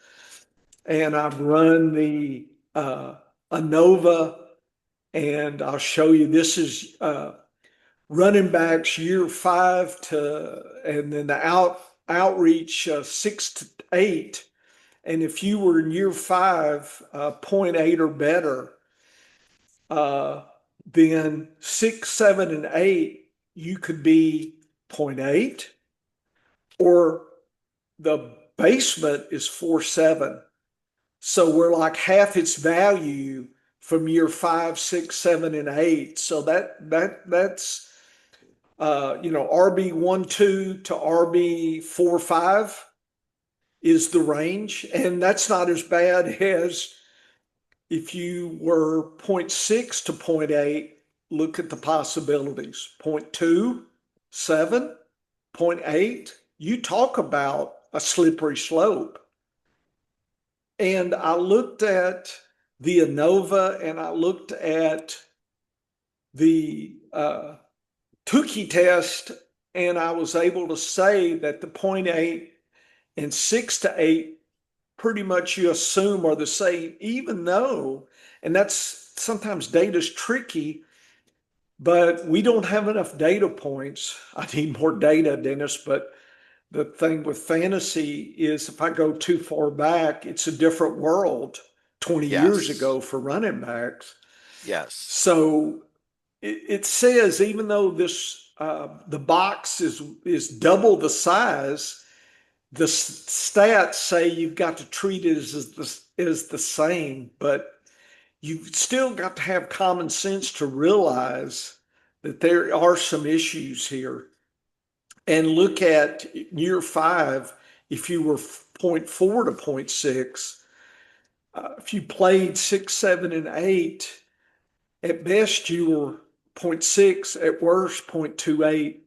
Speaker 2: and I've run the ANOVA, and I'll show you this is running backs year 5 to, and then the outreach 6 to 8. And if you were in year 5, 0.8 or better, uh, then 6, 7, and 8, you could be 0.8, or the basement is 4.7. So we're like half its value from year 5, 6, 7, and 8. So that's RB 1, 2 to RB 4, 5 is the range, and that's not as bad as if you were 0.6 to 0.8. Look at the possibilities. 0.2, 7, 0.8. You talk about a slippery slope. And I looked at the ANOVA, and I looked at the Tukey test, and I was able to say that the 0.8 and 6 to 8 pretty much you assume are the same, even though, and that's sometimes data's tricky, but we don't have enough data points. I need more data, Dennis, but the thing with fantasy is if I go too far back, it's a different world 20 years
Speaker 1: Yes.
Speaker 2: ago for running backs.
Speaker 1: Yes.
Speaker 2: So it says even though this the box is double the size, the stats say you've got to treat it as the same, but you've still got to have common sense to realize that there are some issues here. And look at year 5, if you were 0.4 to 0.6, if you played 6, 7, and 8, at best you were 0.6, at worst 0.28,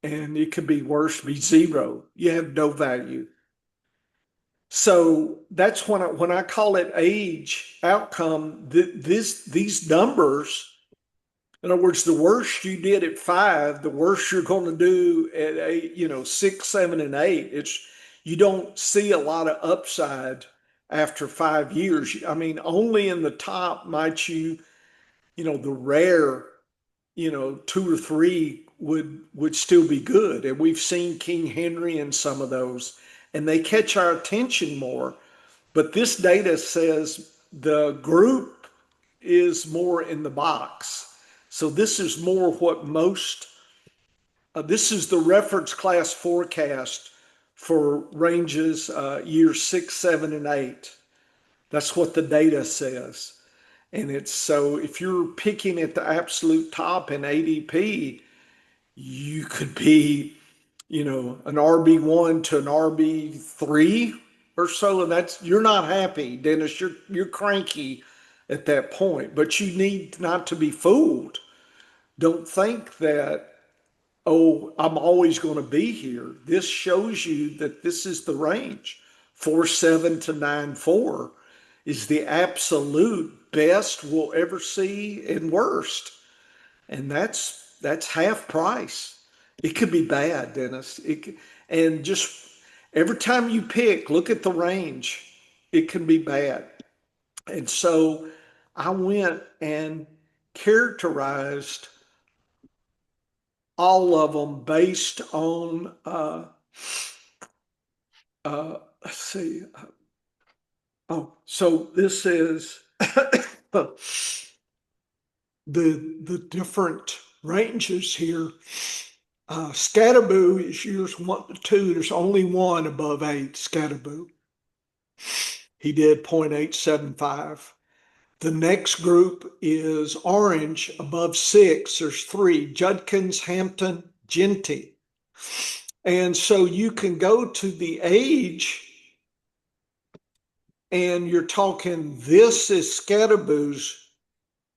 Speaker 2: and it could be worse, be 0. You have no value. So that's when I call it age outcome. These numbers, in other words, the worse you did at 5, the worse you're going to do at 8, 6, 7, and 8. You don't see a lot of upside after 5 years. I mean, only in the top might the rare, 2 or 3 would still be good. And we've seen King Henry and some of those, and they catch our attention more. But this data says the group is more in the box. So this is more what this is the reference class forecast for ranges years 6, 7, and 8. That's what the data says. And it's so if you're picking at the absolute top in ADP, you could be, an RB 1 to an RB 3 or so, and that's you're not happy, Dennis. You're cranky at that point, but you need not to be fooled. Don't think that, oh, I'm always going to be here. This shows you that this is the range. 4.7 to 9.4 is the absolute best we'll ever see and worst. And that's half price. It could be bad, Dennis. And just every time you pick, look at the range. It can be bad. And so I went and characterized all of them based on let's see. So this is the different ranges here. Scatterboo is years 1 to 2. There's only one above 8. Scatterboo. He did 0.875. The next group is orange above 6. There's 3, Judkins, Hampton, Genty. And so you can go to the age and you're talking, this is Scatterboos,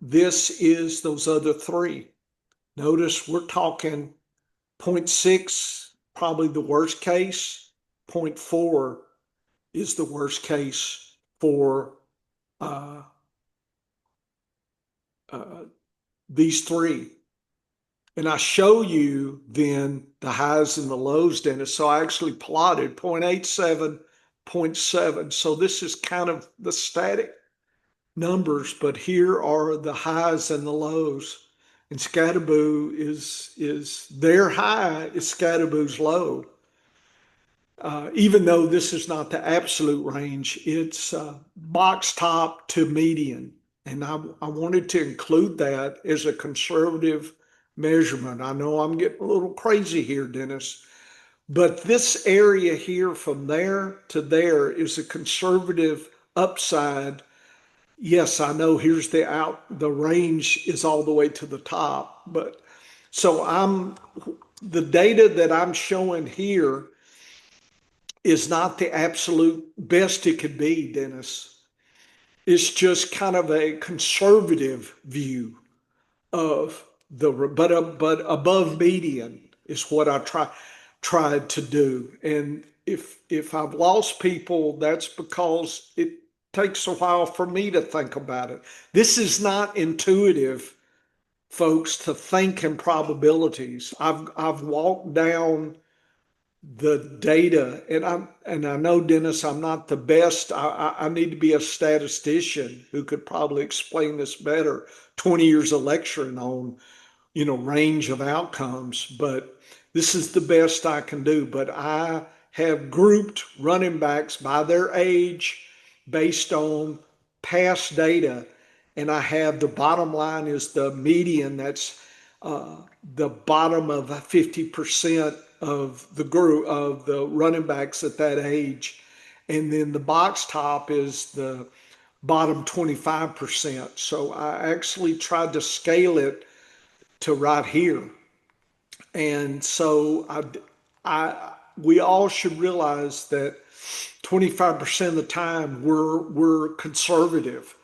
Speaker 2: this is those other 3. Notice we're talking zero point 0.6, probably the worst case. 0.4 is the worst case for uh, uh, these 3. And I show you then the highs and the lows, Dennis. So I actually plotted 0.87, 0.7. So this is kind of the static numbers, but here are the highs and the lows. And Scatterboo is their high is Scatterboo's low. Even though this is not the absolute range, it's box top to median. And I wanted to include that as a conservative measurement. I know I'm getting a little crazy here, Dennis, but this area here from there to there is a conservative upside. Yes, I know here's the range is all the way to the top, but so the data that I'm showing here is not the absolute best it could be, Dennis. It's just kind of a conservative view of but above median is what I tried to do. And if I've lost people, that's because it takes a while for me to think about it. This is not intuitive, folks, to think in probabilities. I've walked down the data, and I know, Dennis, I'm not the best. I need to be a statistician who could probably explain this better. 20 years of lecturing on range of outcomes, but this is the best I can do. But I have grouped running backs by their age based on past data, and I have the bottom line is the median. That's the bottom of 50% of the group of the running backs at that age, and then the box top is the bottom 25%. So I actually tried to scale it to right here. And so we all should realize that 25% of the time we're conservative.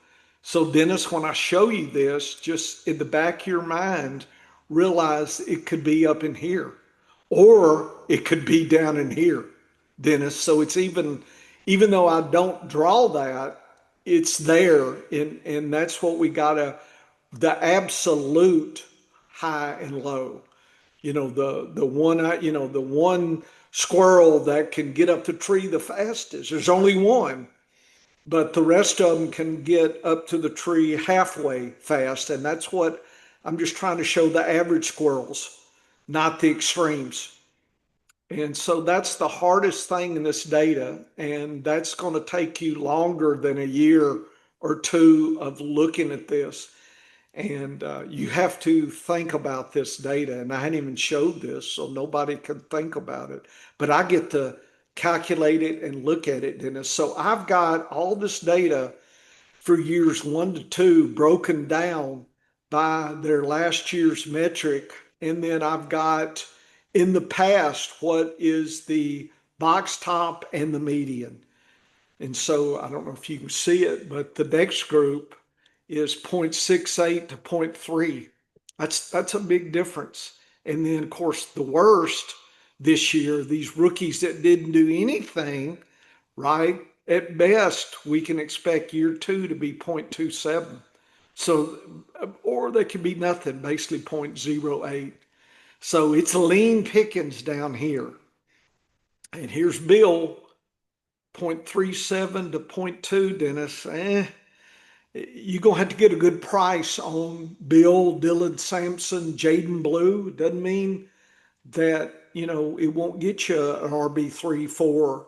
Speaker 2: So Dennis, when I show you this, just in the back of your mind, realize it could be up in here or it could be down in here, Dennis. So it's even though I don't draw that, it's there. And that's what we gotta, the absolute high and low. The one squirrel that can get up the tree the fastest. There's only one, but the rest of them can get up to the tree halfway fast. And that's what I'm just trying to show, the average squirrels, not the extremes. And so that's the hardest thing in this data. And that's going to take you longer than a year or 2 of looking at this. And you have to think about this data. And I hadn't even showed this, so nobody can think about it. But I get to calculate it and look at it, Dennis. So I've got all this data for years 1 to 2 broken down by their last year's metric. And then I've got in the past what is the box top and the median. And so I don't know if you can see it, but the next group is 0.68 to zero point 0.3. That's a big difference. And then of course the worst this year, these rookies that didn't do anything, right? At best, we can expect year 2 to be 0.27. So, or they could be nothing, basically 0.08. So it's lean pickings down here. And here's Bill, 0.37 to 0.2, Dennis. You're going to have to get a good price on Bill, Dylan Sampson, Jaden Blue. Doesn't mean that, it won't get you an RB3, 4.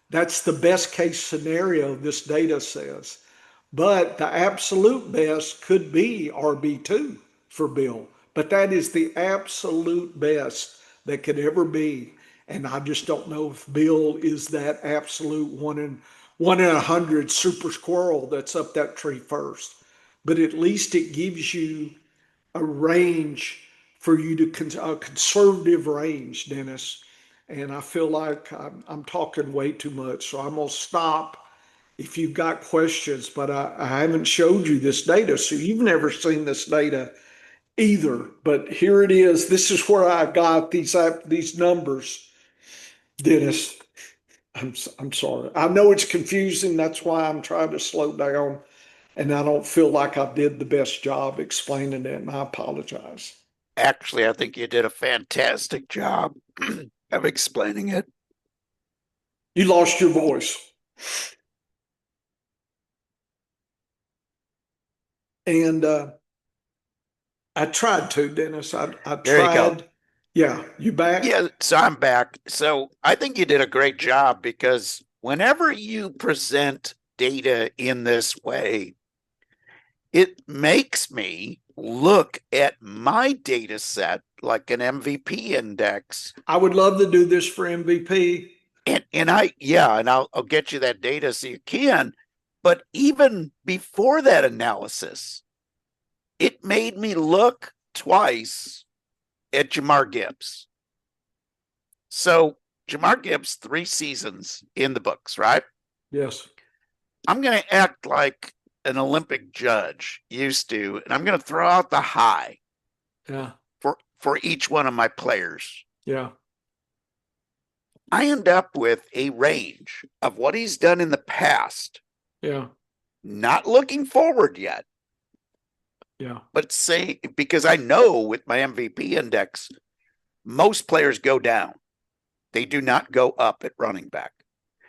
Speaker 2: That's the best case scenario, this data says. But the absolute best could be RB2 for Bill. But that is the absolute best that could ever be. And I just don't know if Bill is that absolute one in 100 super squirrel that's up that tree first. but at least it gives you a range for you to, a conservative range, Dennis. And I feel like I'm talking way too much, so I'm going to stop if you've got questions, but I haven't showed you this data, so you've never seen this data either. But here it is. This is where I got these numbers, Dennis. I'm sorry. I know it's confusing. That's why I'm trying to slow down, and I don't feel like I did the best job explaining it, and I apologize.
Speaker 1: Actually, I think you did a fantastic job of explaining it.
Speaker 2: You lost your voice. And I tried to, Dennis. I
Speaker 1: There you go.
Speaker 2: tried. Yeah, you back?
Speaker 1: Yeah, so I'm back. So I think you did a great job because whenever you present data in this way, it makes me look at my data set like an MVP index.
Speaker 2: I would love to do this for MVP.
Speaker 1: And I'll get you that data so you can. But even before that analysis, it made me look twice at Jamar Gibbs. So Jamar Gibbs, 3 seasons in the books, right?
Speaker 2: Yes.
Speaker 1: I'm going to act like an Olympic judge used to, and I'm going to throw out the high
Speaker 2: Yeah.
Speaker 1: for each one of my players.
Speaker 2: Yeah.
Speaker 1: I end up with a range of what he's done in the past,
Speaker 2: Yeah.
Speaker 1: not looking forward yet,
Speaker 2: Yeah.
Speaker 1: but say, because I know with my MVP index, most players go down. They do not go up at running back.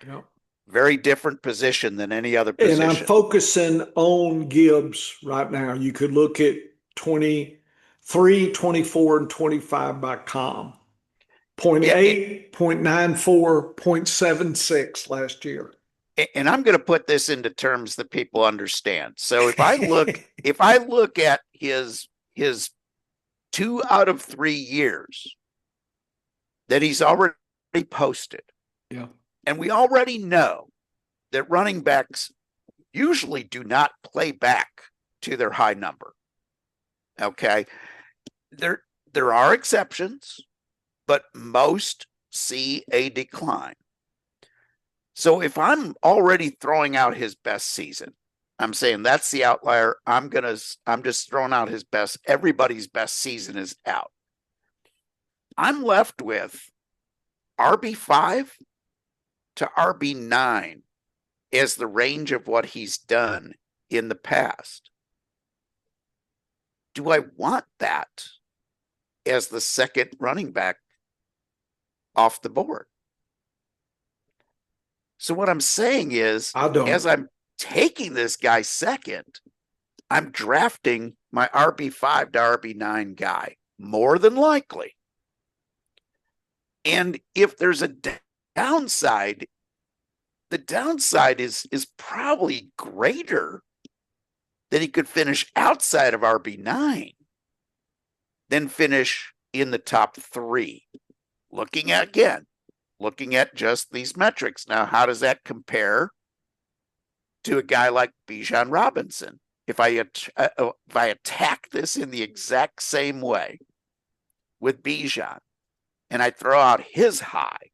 Speaker 2: Yeah.
Speaker 1: Very different position than any other
Speaker 2: And I'm
Speaker 1: position.
Speaker 2: focusing on Gibbs right now. You could look at 23, 24, and 25 by com.
Speaker 1: Yeah,
Speaker 2: 0.8, 0.94, 0.76 last year.
Speaker 1: and I'm going to put this into terms that people understand. So if I look at his 2 out of 3 years that he's already posted,
Speaker 2: Yeah.
Speaker 1: and we already know that running backs usually do not play back to their high number. Okay. There are exceptions, but most see a decline. So if I'm already throwing out his best season, I'm saying that's the outlier. I'm just throwing out his best. Everybody's best season is out. I'm left with RB5 to RB9 as the range of what he's done in the past. Do I want that as the second running back off the board? So what I'm saying is,
Speaker 2: I don't.
Speaker 1: as I'm taking this guy second, I'm drafting my RB5 to RB9 guy, more than likely. And if there's a downside, the downside is probably greater that he could finish outside of RB9 than finish in the top 3. Looking at just these metrics. Now, how does that compare to a guy like Bijan Robinson? If I attack this in the exact same way with Bijan, and I throw out his high,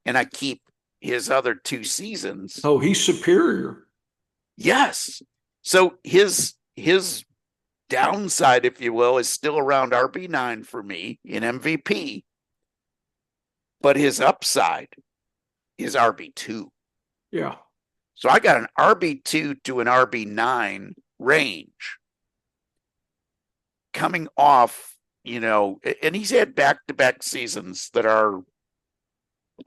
Speaker 1: and I keep his other 2 seasons.
Speaker 2: Oh, he's superior.
Speaker 1: Yes. So his downside, if you will, is still around RB9 for me in MVP, but his upside is RB2.
Speaker 2: Yeah.
Speaker 1: So I got an RB2 to an RB9 range coming off, and he's had back-to-back seasons that are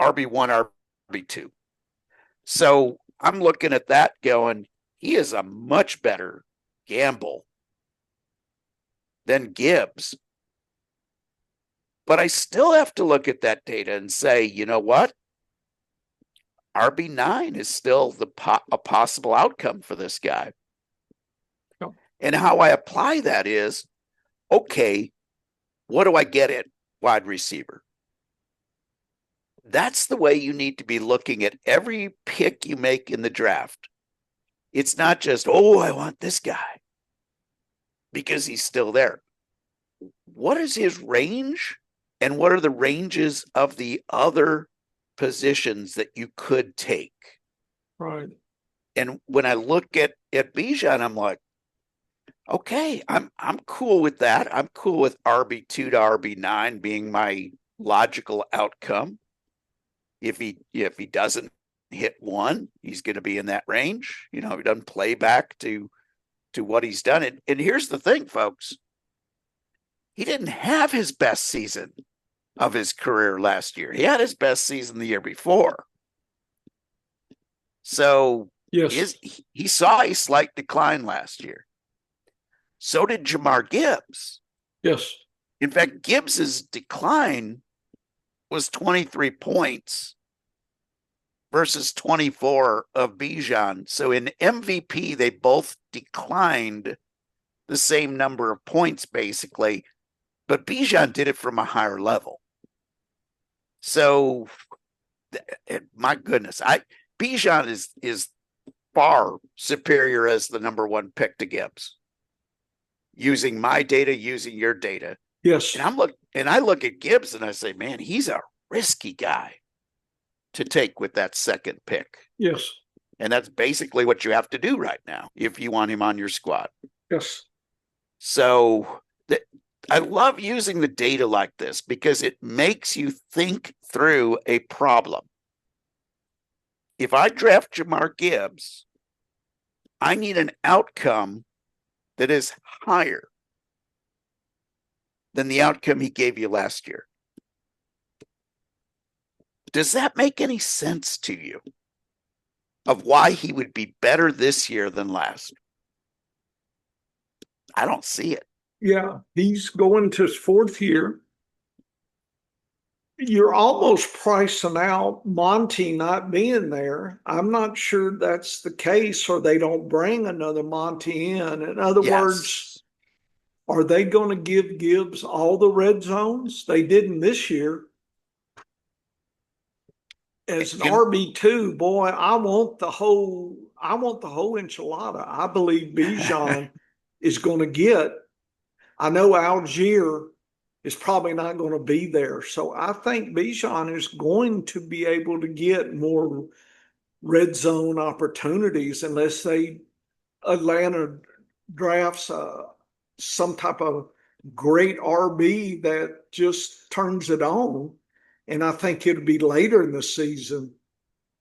Speaker 1: RB1, RB2. So I'm looking at that going, he is a much better gamble than Gibbs. But I still have to look at that data and say, you know what? RB9 is still a possible outcome for this guy.
Speaker 2: Yep.
Speaker 1: And how I apply that is, okay, what do I get at wide receiver? That's the way you need to be looking at every pick you make in the draft. It's not just, oh, I want this guy. because he's still there. What is his range? And what are the ranges of the other positions that you could take?
Speaker 2: Right.
Speaker 1: And when I look at Bijan, I'm like, okay, I'm cool with that. I'm cool with RB2 to RB9 being my logical outcome. If he doesn't hit one, he's going to be in that range. He doesn't play back to what he's done. And here's the thing, folks. He didn't have his best season of his career last year. He had his best season the year before. So
Speaker 2: Yes.
Speaker 1: he saw a slight decline last year. So did Jamar Gibbs.
Speaker 2: Yes.
Speaker 1: In fact, Gibbs's decline was 23 points versus 24 of Bijan. So in MVP, they both declined the same number of points, basically, but Bijan did it from a higher level. So, my goodness, Bijan is far superior as the number one pick to Gibbs. Using my data, using your data.
Speaker 2: Yes.
Speaker 1: And I look at Gibbs and I say, man, he's a risky guy to take with that second pick.
Speaker 2: Yes.
Speaker 1: And that's basically what you have to do right now if you want him on your squad.
Speaker 2: Yes.
Speaker 1: So I love using the data like this because it makes you think through a problem. If I draft Jamar Gibbs, I need an outcome that is higher than the outcome he gave you last year. Does that make any sense to you of why he would be better this year than last? I don't see it.
Speaker 2: Yeah, he's going to his fourth year. You're almost pricing out Monty not being there. I'm not sure that's the case, or they don't bring another Monty in. In other words, are they going to give Gibbs all the red zones? They didn't this year. As an RB2, boy, I want the whole enchilada. I believe Bijan is going to get. I know Algier is probably not going to be there. So I think Bijan is going to be able to get more red zone opportunities unless Atlanta drafts some type of great RB that just turns it on. And I think it'll be later in the season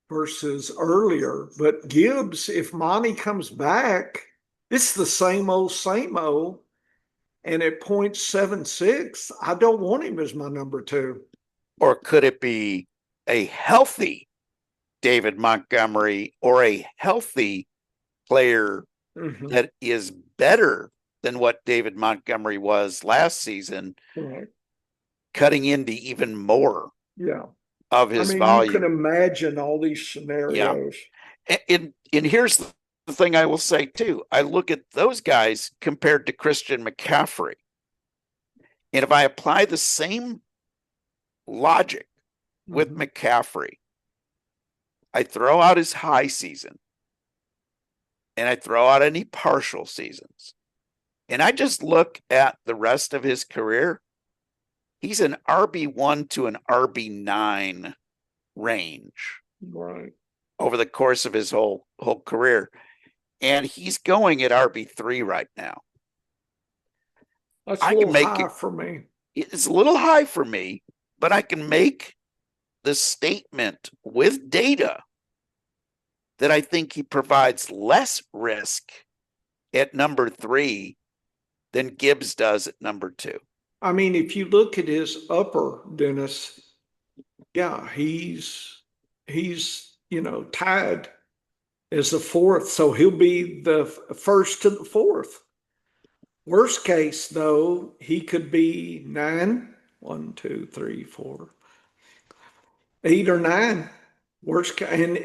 Speaker 2: versus earlier. But Gibbs, if Monty comes back, it's the same old, same old. And at 0.76, I don't want him as my number two.
Speaker 1: Or could it be a healthy David Montgomery or a healthy player that is better than what David Montgomery was last season, cutting into even more of his volume?
Speaker 2: You can imagine all these scenarios.
Speaker 1: Yeah. And here's the thing I will say too. I look at those guys compared to Christian McCaffrey. And if I apply the same logic with McCaffrey, I throw out his high season and I throw out any partial seasons. And I just look at the rest of his career. He's an RB1 to an RB9 range.
Speaker 2: Right.
Speaker 1: Over the course of his whole career. And he's going at RB3 right now.
Speaker 2: That's a little high for me.
Speaker 1: It's a little high for me, but I can make the statement with data that I think he provides less risk at number 3 than Gibbs does at number 2.
Speaker 2: I mean, if you look at his upper, Dennis, yeah, he's tied as the fourth, so he'll be the first to the fourth. Worst case, though, he could be 9, 1, 2, 3, 4, 8 or 9. Worst case, and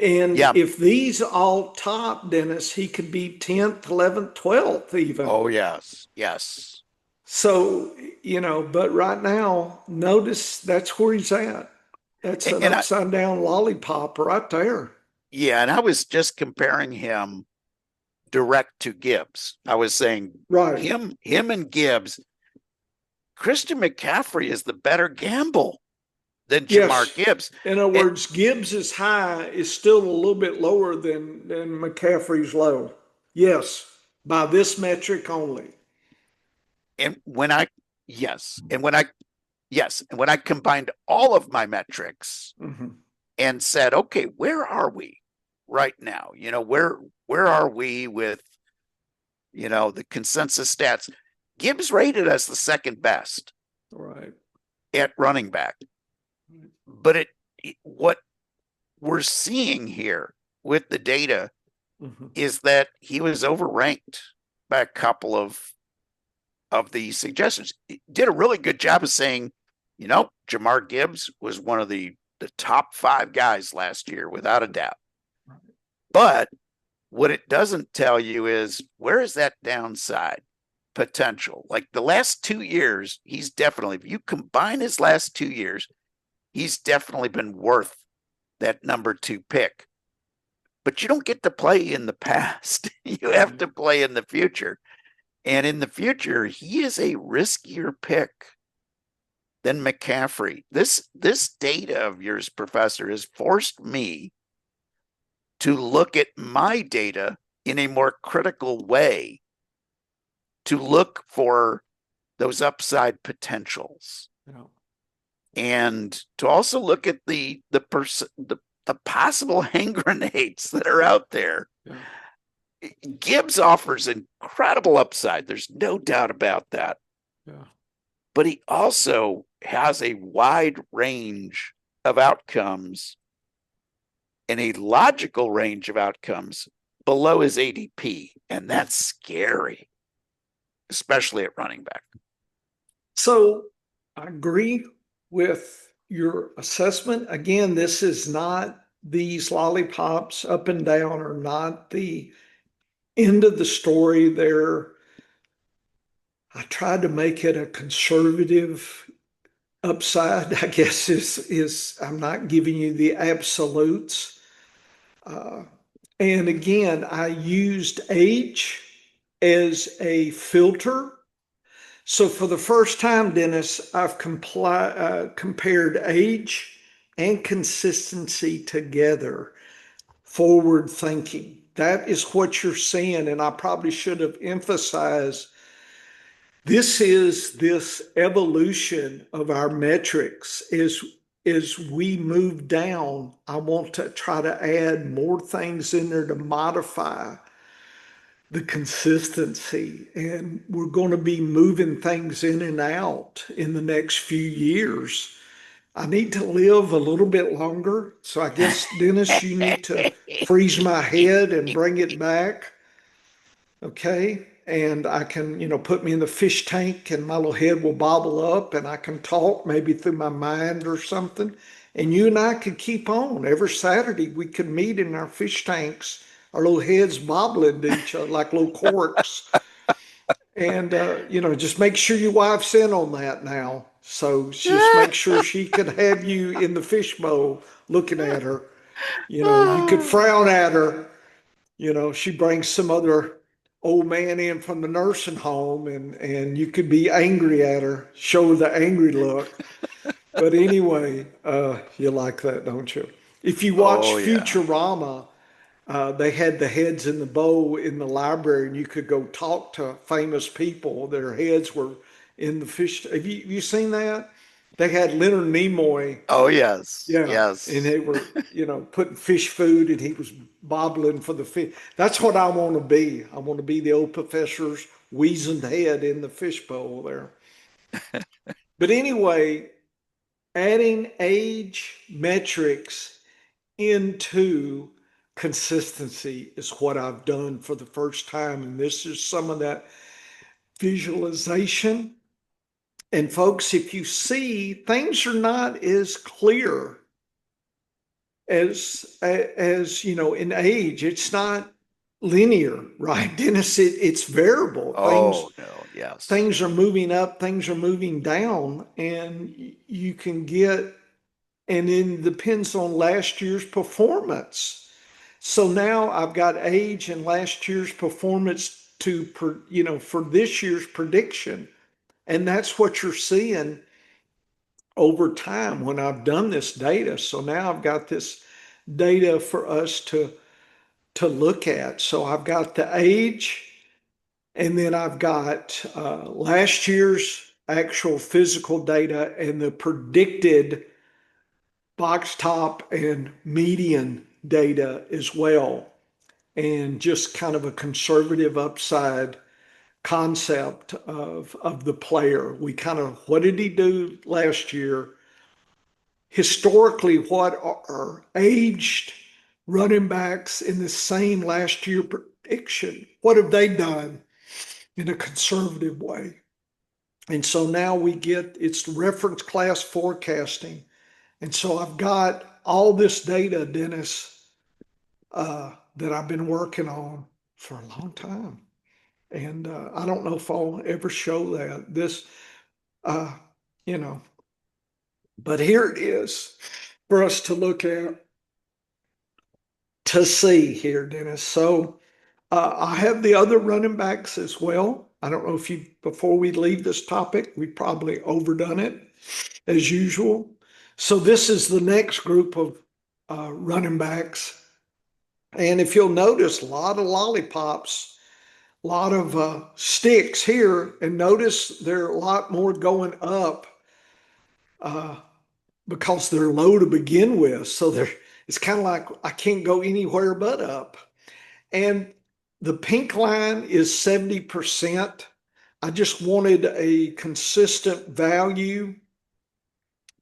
Speaker 2: if these all top, Dennis, he could be 10th, 11th, 12th even.
Speaker 1: Oh yes.
Speaker 2: So but right now, notice that's where he's at. That's an upside down lollipop right there.
Speaker 1: Yeah, and I was just comparing him direct to Gibbs. I was saying
Speaker 2: Right.
Speaker 1: him and Gibbs. Christian McCaffrey is the better gamble than Jamar
Speaker 2: Yes.
Speaker 1: Gibbs.
Speaker 2: In other
Speaker 1: And,
Speaker 2: words, Gibbs's high is still a little bit lower than McCaffrey's low. Yes, by this metric only.
Speaker 1: and when I yes, and when I yes, and when I combined all of my metrics
Speaker 2: Mm-hmm.
Speaker 1: and said, okay, where are we right now? Where are we with the consensus stats? Gibbs rated as the second best
Speaker 2: Right.
Speaker 1: at running back. But what we're seeing here with the data
Speaker 2: Mm-hmm.
Speaker 1: is that he was overranked by a couple of the suggestions. He did a really good job of saying, Jamar Gibbs was one of the top 5 guys last year, without a doubt.
Speaker 2: Right.
Speaker 1: But what it doesn't tell you is, where is that downside potential? Like the last 2 years, he's definitely, if you combine his last 2 years, he's definitely been worth that number 2 pick. But you don't get to play in the past. You have to play in the future. And in the future, he is a riskier pick than McCaffrey. This data of yours, Professor, has forced me to look at my data in a more critical way, to look for those upside potentials.
Speaker 2: Yeah.
Speaker 1: And to also look at the possible hand grenades that are out there.
Speaker 2: Yeah.
Speaker 1: Gibbs offers incredible upside. There's no doubt about that.
Speaker 2: Yeah.
Speaker 1: But he also has a wide range of outcomes and a logical range of outcomes below his ADP. And that's scary, especially at running back.
Speaker 2: So I agree with your assessment. Again, this is not, these lollipops up and down are not the end of the story. I tried to make it a conservative upside, I guess, is I'm not giving you the absolutes. And again, I used age as a filter. So for the first time, Dennis, I've compared age and consistency together, forward thinking. That is what you're seeing. And I probably should have emphasized this is this evolution of our metrics. As we move down, I want to try to add more things in there to modify the consistency. And we're going to be moving things in and out in the next few years. I need to live a little bit longer. So I guess, Dennis, you need to freeze my head and bring it back. Okay. And I can, put me in the fish tank and my little head will bobble up and I can talk maybe through my mind or something. And you and I could keep on. Every Saturday we could meet in our fish tanks, our little heads bobbling to each other like little corks. And, just make sure your wife's in on that now. So just make sure she can have you in the fishbowl looking at her. You could frown at her. She brings some other old man in from the nursing home and you could be angry at her, show her the angry look. But anyway, you like that, don't you? If you watch
Speaker 1: Oh, yeah.
Speaker 2: Futurama, they had the heads in the bowl in the library, and you could go talk to famous people. Their heads were in the fish. Have you seen that? They had Leonard Nimoy.
Speaker 1: Oh, yes.
Speaker 2: Yeah, and
Speaker 1: Yes.
Speaker 2: they were, putting fish food, and he was bobbling for the fish. That's what I want to be. I want to be the old professor's weazened head in the fishbowl there. But anyway, adding age metrics into consistency is what I've done for the first time. And this is some of that visualization. And folks, if you see, things are not as clear as in age. It's not linear, right, Dennis? It's variable. Things
Speaker 1: Oh, no. Yes.
Speaker 2: things are moving up, things are moving down, and you can get, and it depends on last year's performance. So now I've got age and last year's performance for this year's prediction. And that's what you're seeing over time when I've done this data. So now I've got this data for us to look at. So I've got the age, and then I've got last year's actual physical data and the predicted box top and median data as well. And just kind of a conservative upside concept of the player. We kind of, what did he do last year? Historically, what are aged running backs in the same last year prediction? What have they done in a conservative way? And so now it's reference class forecasting. And so I've got all this data, Dennis, that I've been working on for a long time. And I don't know if I'll ever show that. Uh, you know, but here it is for us to look at, to see here, Dennis. So I have the other running backs as well. I don't know if before we leave this topic, we probably overdone it as usual. So this is the next group of running backs. And if you'll notice, a lot of lollipops, a lot of sticks here, and notice there are a lot more going up uh, because they're low to begin with. So it's kind of like I can't go anywhere but up. And the pink line is 70%. I just wanted a consistent value,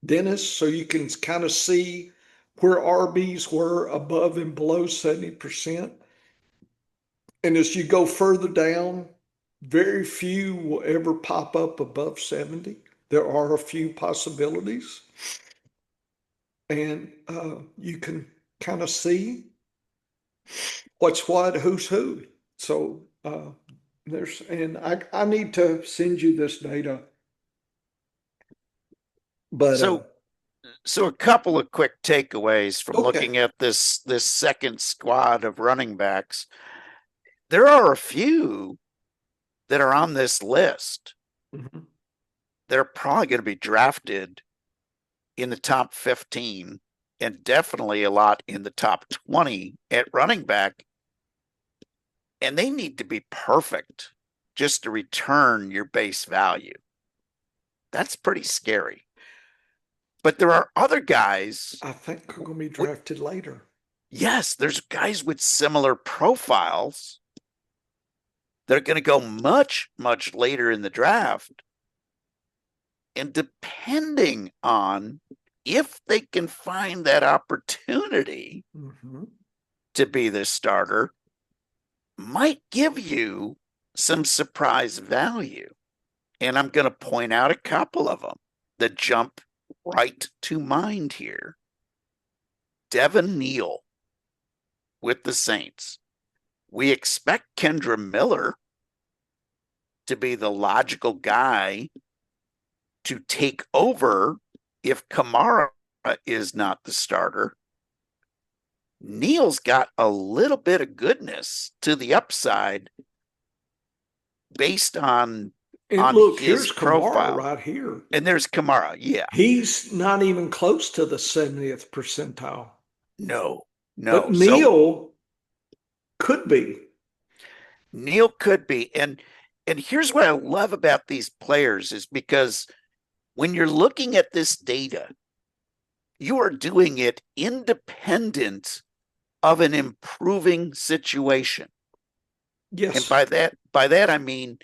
Speaker 2: Dennis, so you can kind of see where RBs were above and below 70%. And as you go further down, very few will ever pop up above 70. There are a few possibilities. And you can kind of see what's what, who's who. So and I need to send you this data. But
Speaker 1: so a couple of quick takeaways from
Speaker 2: okay.
Speaker 1: looking at this second squad of running backs. There are a few that are on this list
Speaker 2: Mhm.
Speaker 1: that are probably going to be drafted in the top 15 and definitely a lot in the top 20 at running back. And they need to be perfect just to return your base value. That's pretty scary. But there are other guys.
Speaker 2: I think are going to be drafted later.
Speaker 1: Yes, there's guys with similar profiles that are going to go much, much later in the draft. And depending on if they can find that opportunity to be the starter, might give you some surprise value. And I'm going to point out a couple of them that jump right to mind here. Devin Neal with the Saints. We expect Kendra Miller to be the logical guy to take over if Kamara is not the starter. Neal's got a little bit of goodness to the upside based on
Speaker 2: look,
Speaker 1: his
Speaker 2: here's
Speaker 1: profile.
Speaker 2: Kamara right here.
Speaker 1: And there's Kamara, yeah.
Speaker 2: He's not even close to the 70th percentile.
Speaker 1: No.
Speaker 2: But Neal could be.
Speaker 1: Neal could be. And here's what I love about these players is because when you're looking at this data, you are doing it independent of an improving situation.
Speaker 2: Yes.
Speaker 1: And by that I mean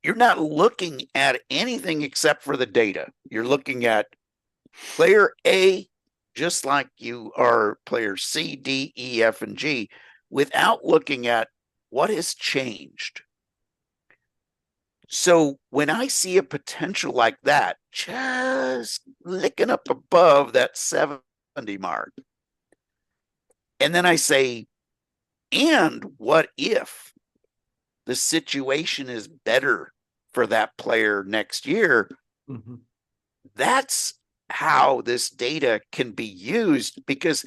Speaker 1: you're not looking at anything except for the data. You're looking at player A just like you are player C, D, E, F, and G without looking at what has changed. So when I see a potential like that, just licking up above that 70 mark, and then I say, and what if the situation is better for that player next year? That's how this data can be used. Because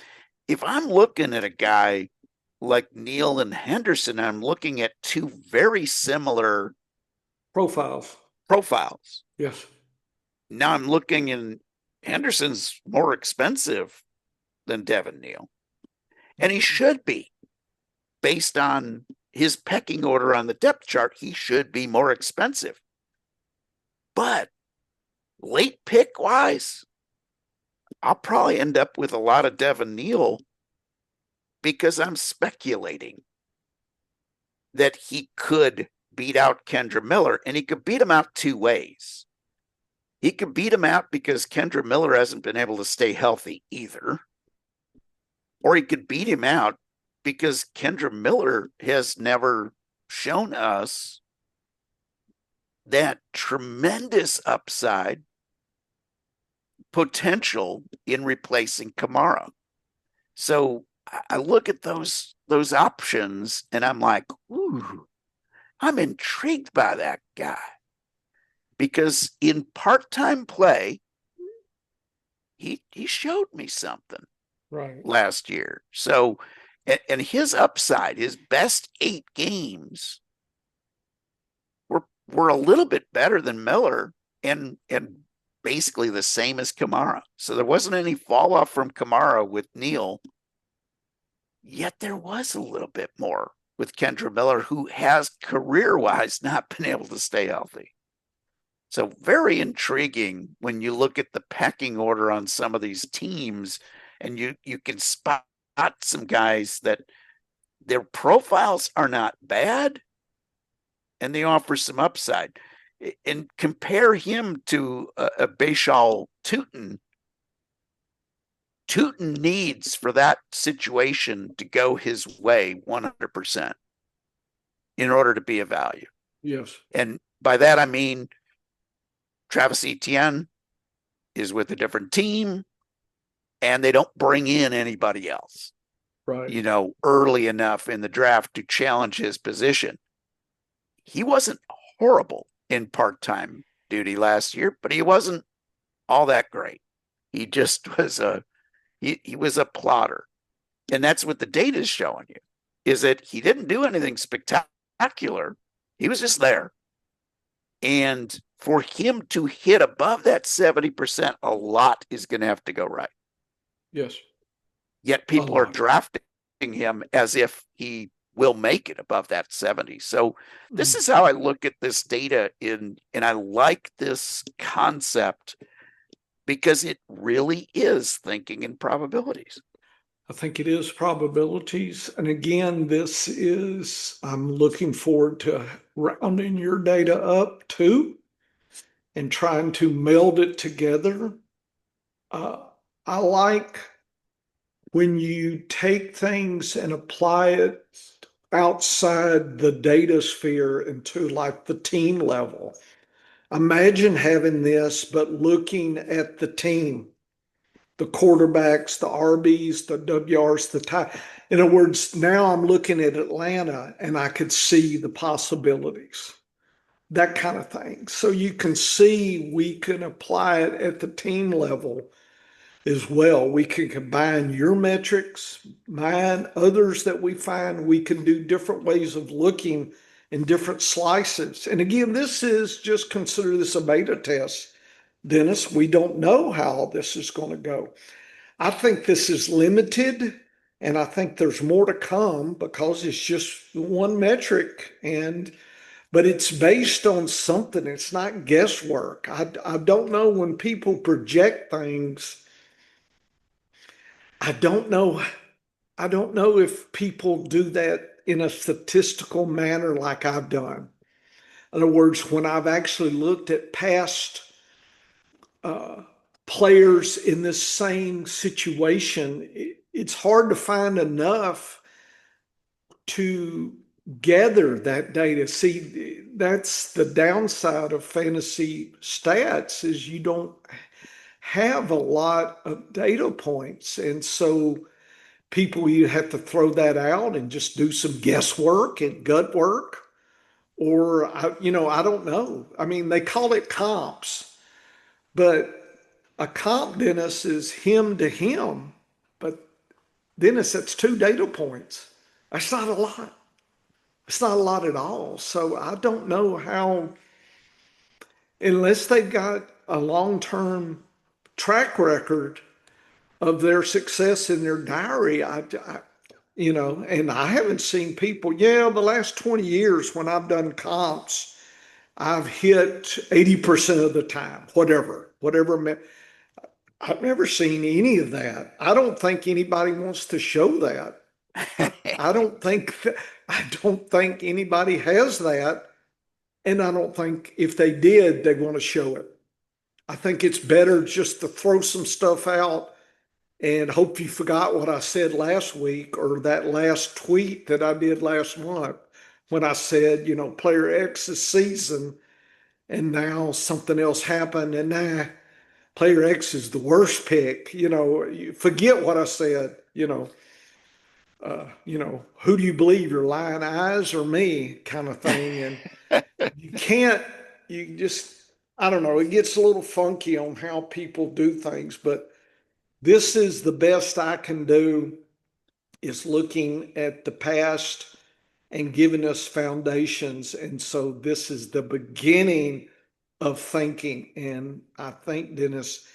Speaker 1: if I'm looking at a guy like Neal and Henderson, I'm looking at two very similar
Speaker 2: Profiles.
Speaker 1: profiles.
Speaker 2: Yes.
Speaker 1: Now I'm looking, and Henderson's more expensive than Devin Neal, and he should be based on his pecking order on the depth chart. He should be more expensive, but late pick wise, I'll probably end up with a lot of Devin Neal because I'm speculating that he could beat out Kendra Miller, and he could beat him out two ways. He could beat him out because Kendra Miller hasn't been able to stay healthy either, or he could beat him out because Kendra Miller has never shown us that tremendous upside potential in replacing Kamara. So I look at those options and I'm like, ooh, I'm intrigued by that guy. Because in part-time play, he showed me something
Speaker 2: Right.
Speaker 1: last year. So and his upside, his best 8 games were a little bit better than Miller and basically the same as Kamara. So there wasn't any fall off from Kamara with Neal. Yet there was a little bit more with Kendra Miller, who has career-wise not been able to stay healthy. So very intriguing when you look at the pecking order on some of these teams, and you can spot some guys that their profiles are not bad, and they offer some upside. And compare him to a Bashal Tootin. Tootin needs for that situation to go his way 100% in order to be a value.
Speaker 2: Yes.
Speaker 1: And by that, I mean Travis Etienne is with a different team and they don't bring in anybody else,
Speaker 2: Right.
Speaker 1: early enough in the draft to challenge his position. He wasn't horrible in part-time duty last year, but he wasn't all that great. He just was he was a plotter. And that's what the data is showing you, is that he didn't do anything spectacular. He was just there. And for him to hit above that 70%, a lot is going to have to go right.
Speaker 2: Yes.
Speaker 1: Yet people are drafting him as if he will make it above that 70. So this is how I look at this data and I like this concept because it really is thinking in probabilities.
Speaker 2: I think it is probabilities. And again, I'm looking forward to rounding your data up too and trying to meld it together. I like when you take things and apply it outside the data sphere into like the team level. Imagine having this, but looking at the team, the quarterbacks, the RBs, the WRs, the tie. In other words, now I'm looking at Atlanta and I could see the possibilities, that kind of thing. So you can see we can apply it at the team level as well. We can combine your metrics, mine, others that we find. We can do different ways of looking in different slices. And again, this is just consider this a beta test, Dennis. We don't know how this is going to go. I think this is limited, and I think there's more to come because it's just one metric, but it's based on something. It's not guesswork. I don't know when people project things. I don't know. I don't know if people do that in a statistical manner like I've done. In other words, when I've actually looked at past uh, players in this same situation, it's hard to find enough to gather that data. See, that's the downside of fantasy stats is you don't have a lot of data points. And so people, you have to throw that out and just do some guesswork and gut work. Or, I don't know. I mean, they call it comps, but a comp, Dennis, is him to him. But Dennis, that's two data points. That's not a lot. It's not a lot at all. So I don't know how, unless they've got a long-term track record of their success in their diary, and I haven't seen people, the last 20 years when I've done comps, I've hit 80% of the time, whatever. I've never seen any of that. I don't think anybody wants to show that. I don't think I don't think anybody has that, and I don't think if they did, they want to show it. I think it's better just to throw some stuff out and hope you forgot what I said last week or that last tweet that I did last month when I said, player X's season and now something else happened and player X is the worst pick. You forget what I said, who do you believe, your lying eyes or me kind of thing. And you can't, you just, I don't know, it gets a little funky on how people do things, but this is the best I can do is looking at the past and giving us foundations. And so this is the beginning of thinking. And I think, Dennis,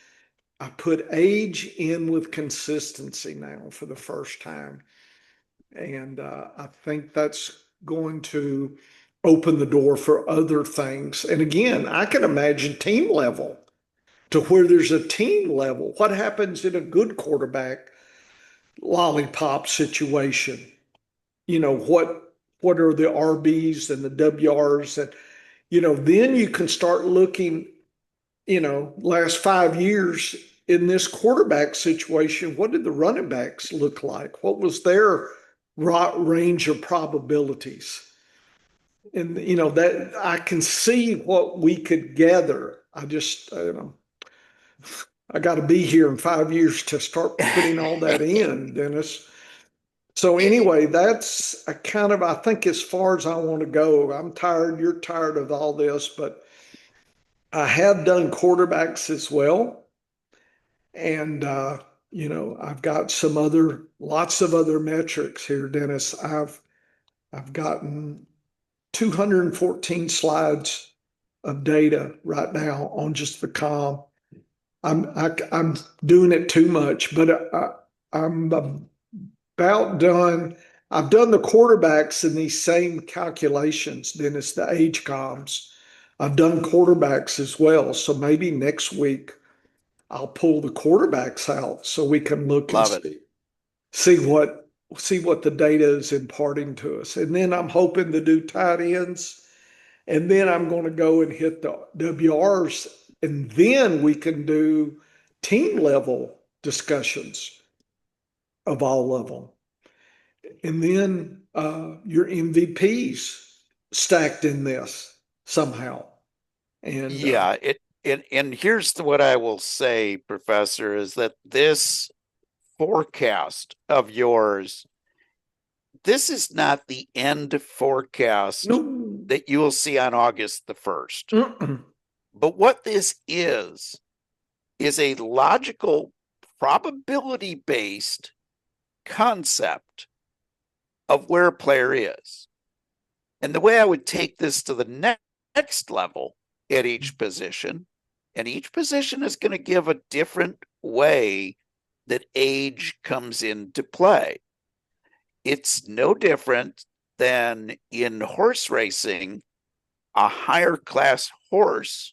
Speaker 2: I put age in with consistency now for the first time. And I think that's going to open the door for other things. And again, I can imagine team level to where there's a team level. What happens in a good quarterback lollipop situation? What are the RBs and the WRs? And, then you can start looking, last 5 years in this quarterback situation, what did the running backs look like? What was their range of probabilities? And, that I can see what we could gather. I got to be here in 5 years to start putting all that in, Dennis. So anyway, that's a kind of, I think, as far as I want to go. I'm tired. You're tired of all this, but I have done quarterbacks as well. And, I've got lots of other metrics here, Dennis. I've gotten 214 slides of data right now on just the comp. I'm doing it too much, but I'm about done. I've done the quarterbacks in these same calculations, Dennis, the age comps. I've done quarterbacks as well. So maybe next week I'll pull the quarterbacks out so we can look and
Speaker 1: Love it.
Speaker 2: see what the data is imparting to us. And then I'm hoping to do tight ends. And then I'm going to go and hit the WRs. And then we can do team level discussions of all of them. And then your MVPs stacked in this somehow. And
Speaker 1: Yeah, and here's what I will say, Professor, is that this forecast of yours, this is not the end forecast
Speaker 2: no,
Speaker 1: that you will see on August the 1st.
Speaker 2: mm-mm.
Speaker 1: But what this is a logical, probability based concept of where a player is. And the way I would take this to the next level at each position, and each position is going to give a different way that age comes into play. It's no different than in horse racing, a higher class horse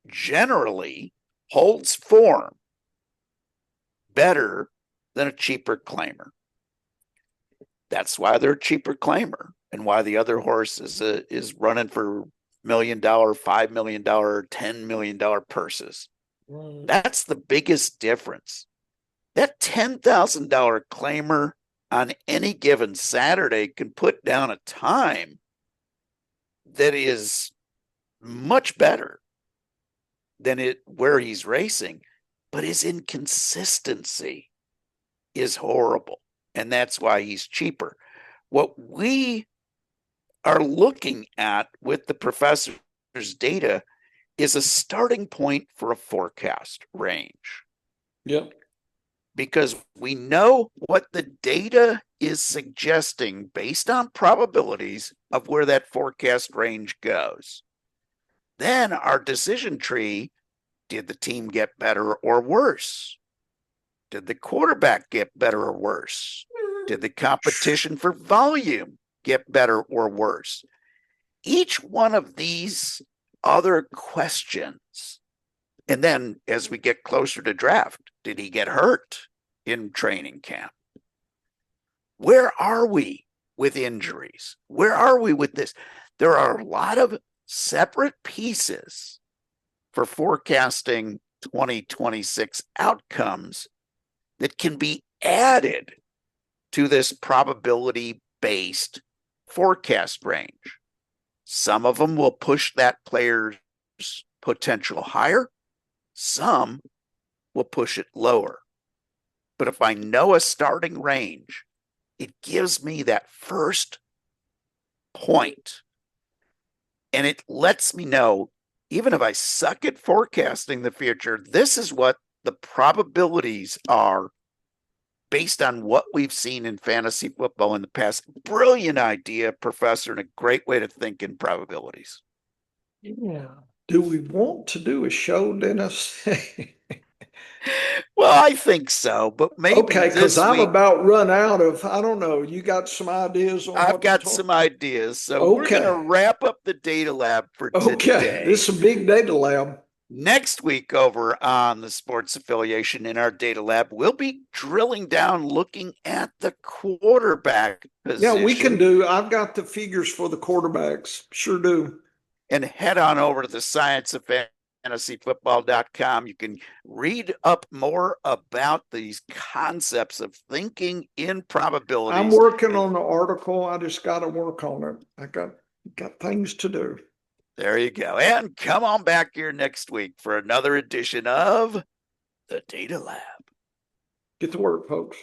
Speaker 1: generally holds form better than a cheaper claimer. That's why they're a cheaper claimer and why the other horse is running for $1 million, $5 million, $10 million purses. That's the biggest difference. That $10,000 claimer on any given Saturday can put down a time that is much better than where he's racing, but his inconsistency is horrible. And that's why he's cheaper. What we are looking at with the professor's data is a starting point for a forecast range.
Speaker 2: Yep.
Speaker 1: because we know what the data is suggesting based on probabilities of where that forecast range goes. Then our decision tree, did the team get better or worse? Did the quarterback get better or worse? Did the competition for volume get better or worse? Each one of these other questions. And then as we get closer to draft, did he get hurt in training camp? Where are we with injuries? Where are we with this? There are a lot of separate pieces for forecasting 2026 outcomes that can be added to this probability based forecast range. Some of them will push that player's potential higher, some will push it lower. But if I know a starting range, it gives me that first point. And it lets me know, even if I suck at forecasting the future, this is what the probabilities are based on what we've seen in fantasy football in the past. Brilliant idea, Professor, and a great way to think in probabilities.
Speaker 2: Yeah. Do we want to do a show, Dennis?
Speaker 1: Well, I think so, but maybe
Speaker 2: Okay, because
Speaker 1: this
Speaker 2: I'm
Speaker 1: week
Speaker 2: about run out of, I don't know, you got some ideas on
Speaker 1: I've
Speaker 2: what to
Speaker 1: got
Speaker 2: talk?
Speaker 1: some ideas. So we're going to
Speaker 2: Okay.
Speaker 1: wrap up the data lab for
Speaker 2: Okay. This
Speaker 1: today.
Speaker 2: is a big data lab.
Speaker 1: Next week, over on the sports affiliation in our data lab, we'll be drilling down looking at the quarterback
Speaker 2: Yeah, we can
Speaker 1: position
Speaker 2: do. I've got the figures for the quarterbacks. Sure do.
Speaker 1: and head on over to the scienceoffantasyfootball.com. You can read up more about these concepts of thinking in
Speaker 2: I'm
Speaker 1: probabilities.
Speaker 2: working
Speaker 1: And
Speaker 2: on the article. I just got to work on it. I got things to do.
Speaker 1: there you go. And come on back here next week for another edition of the Data Lab.
Speaker 2: Get to work, folks.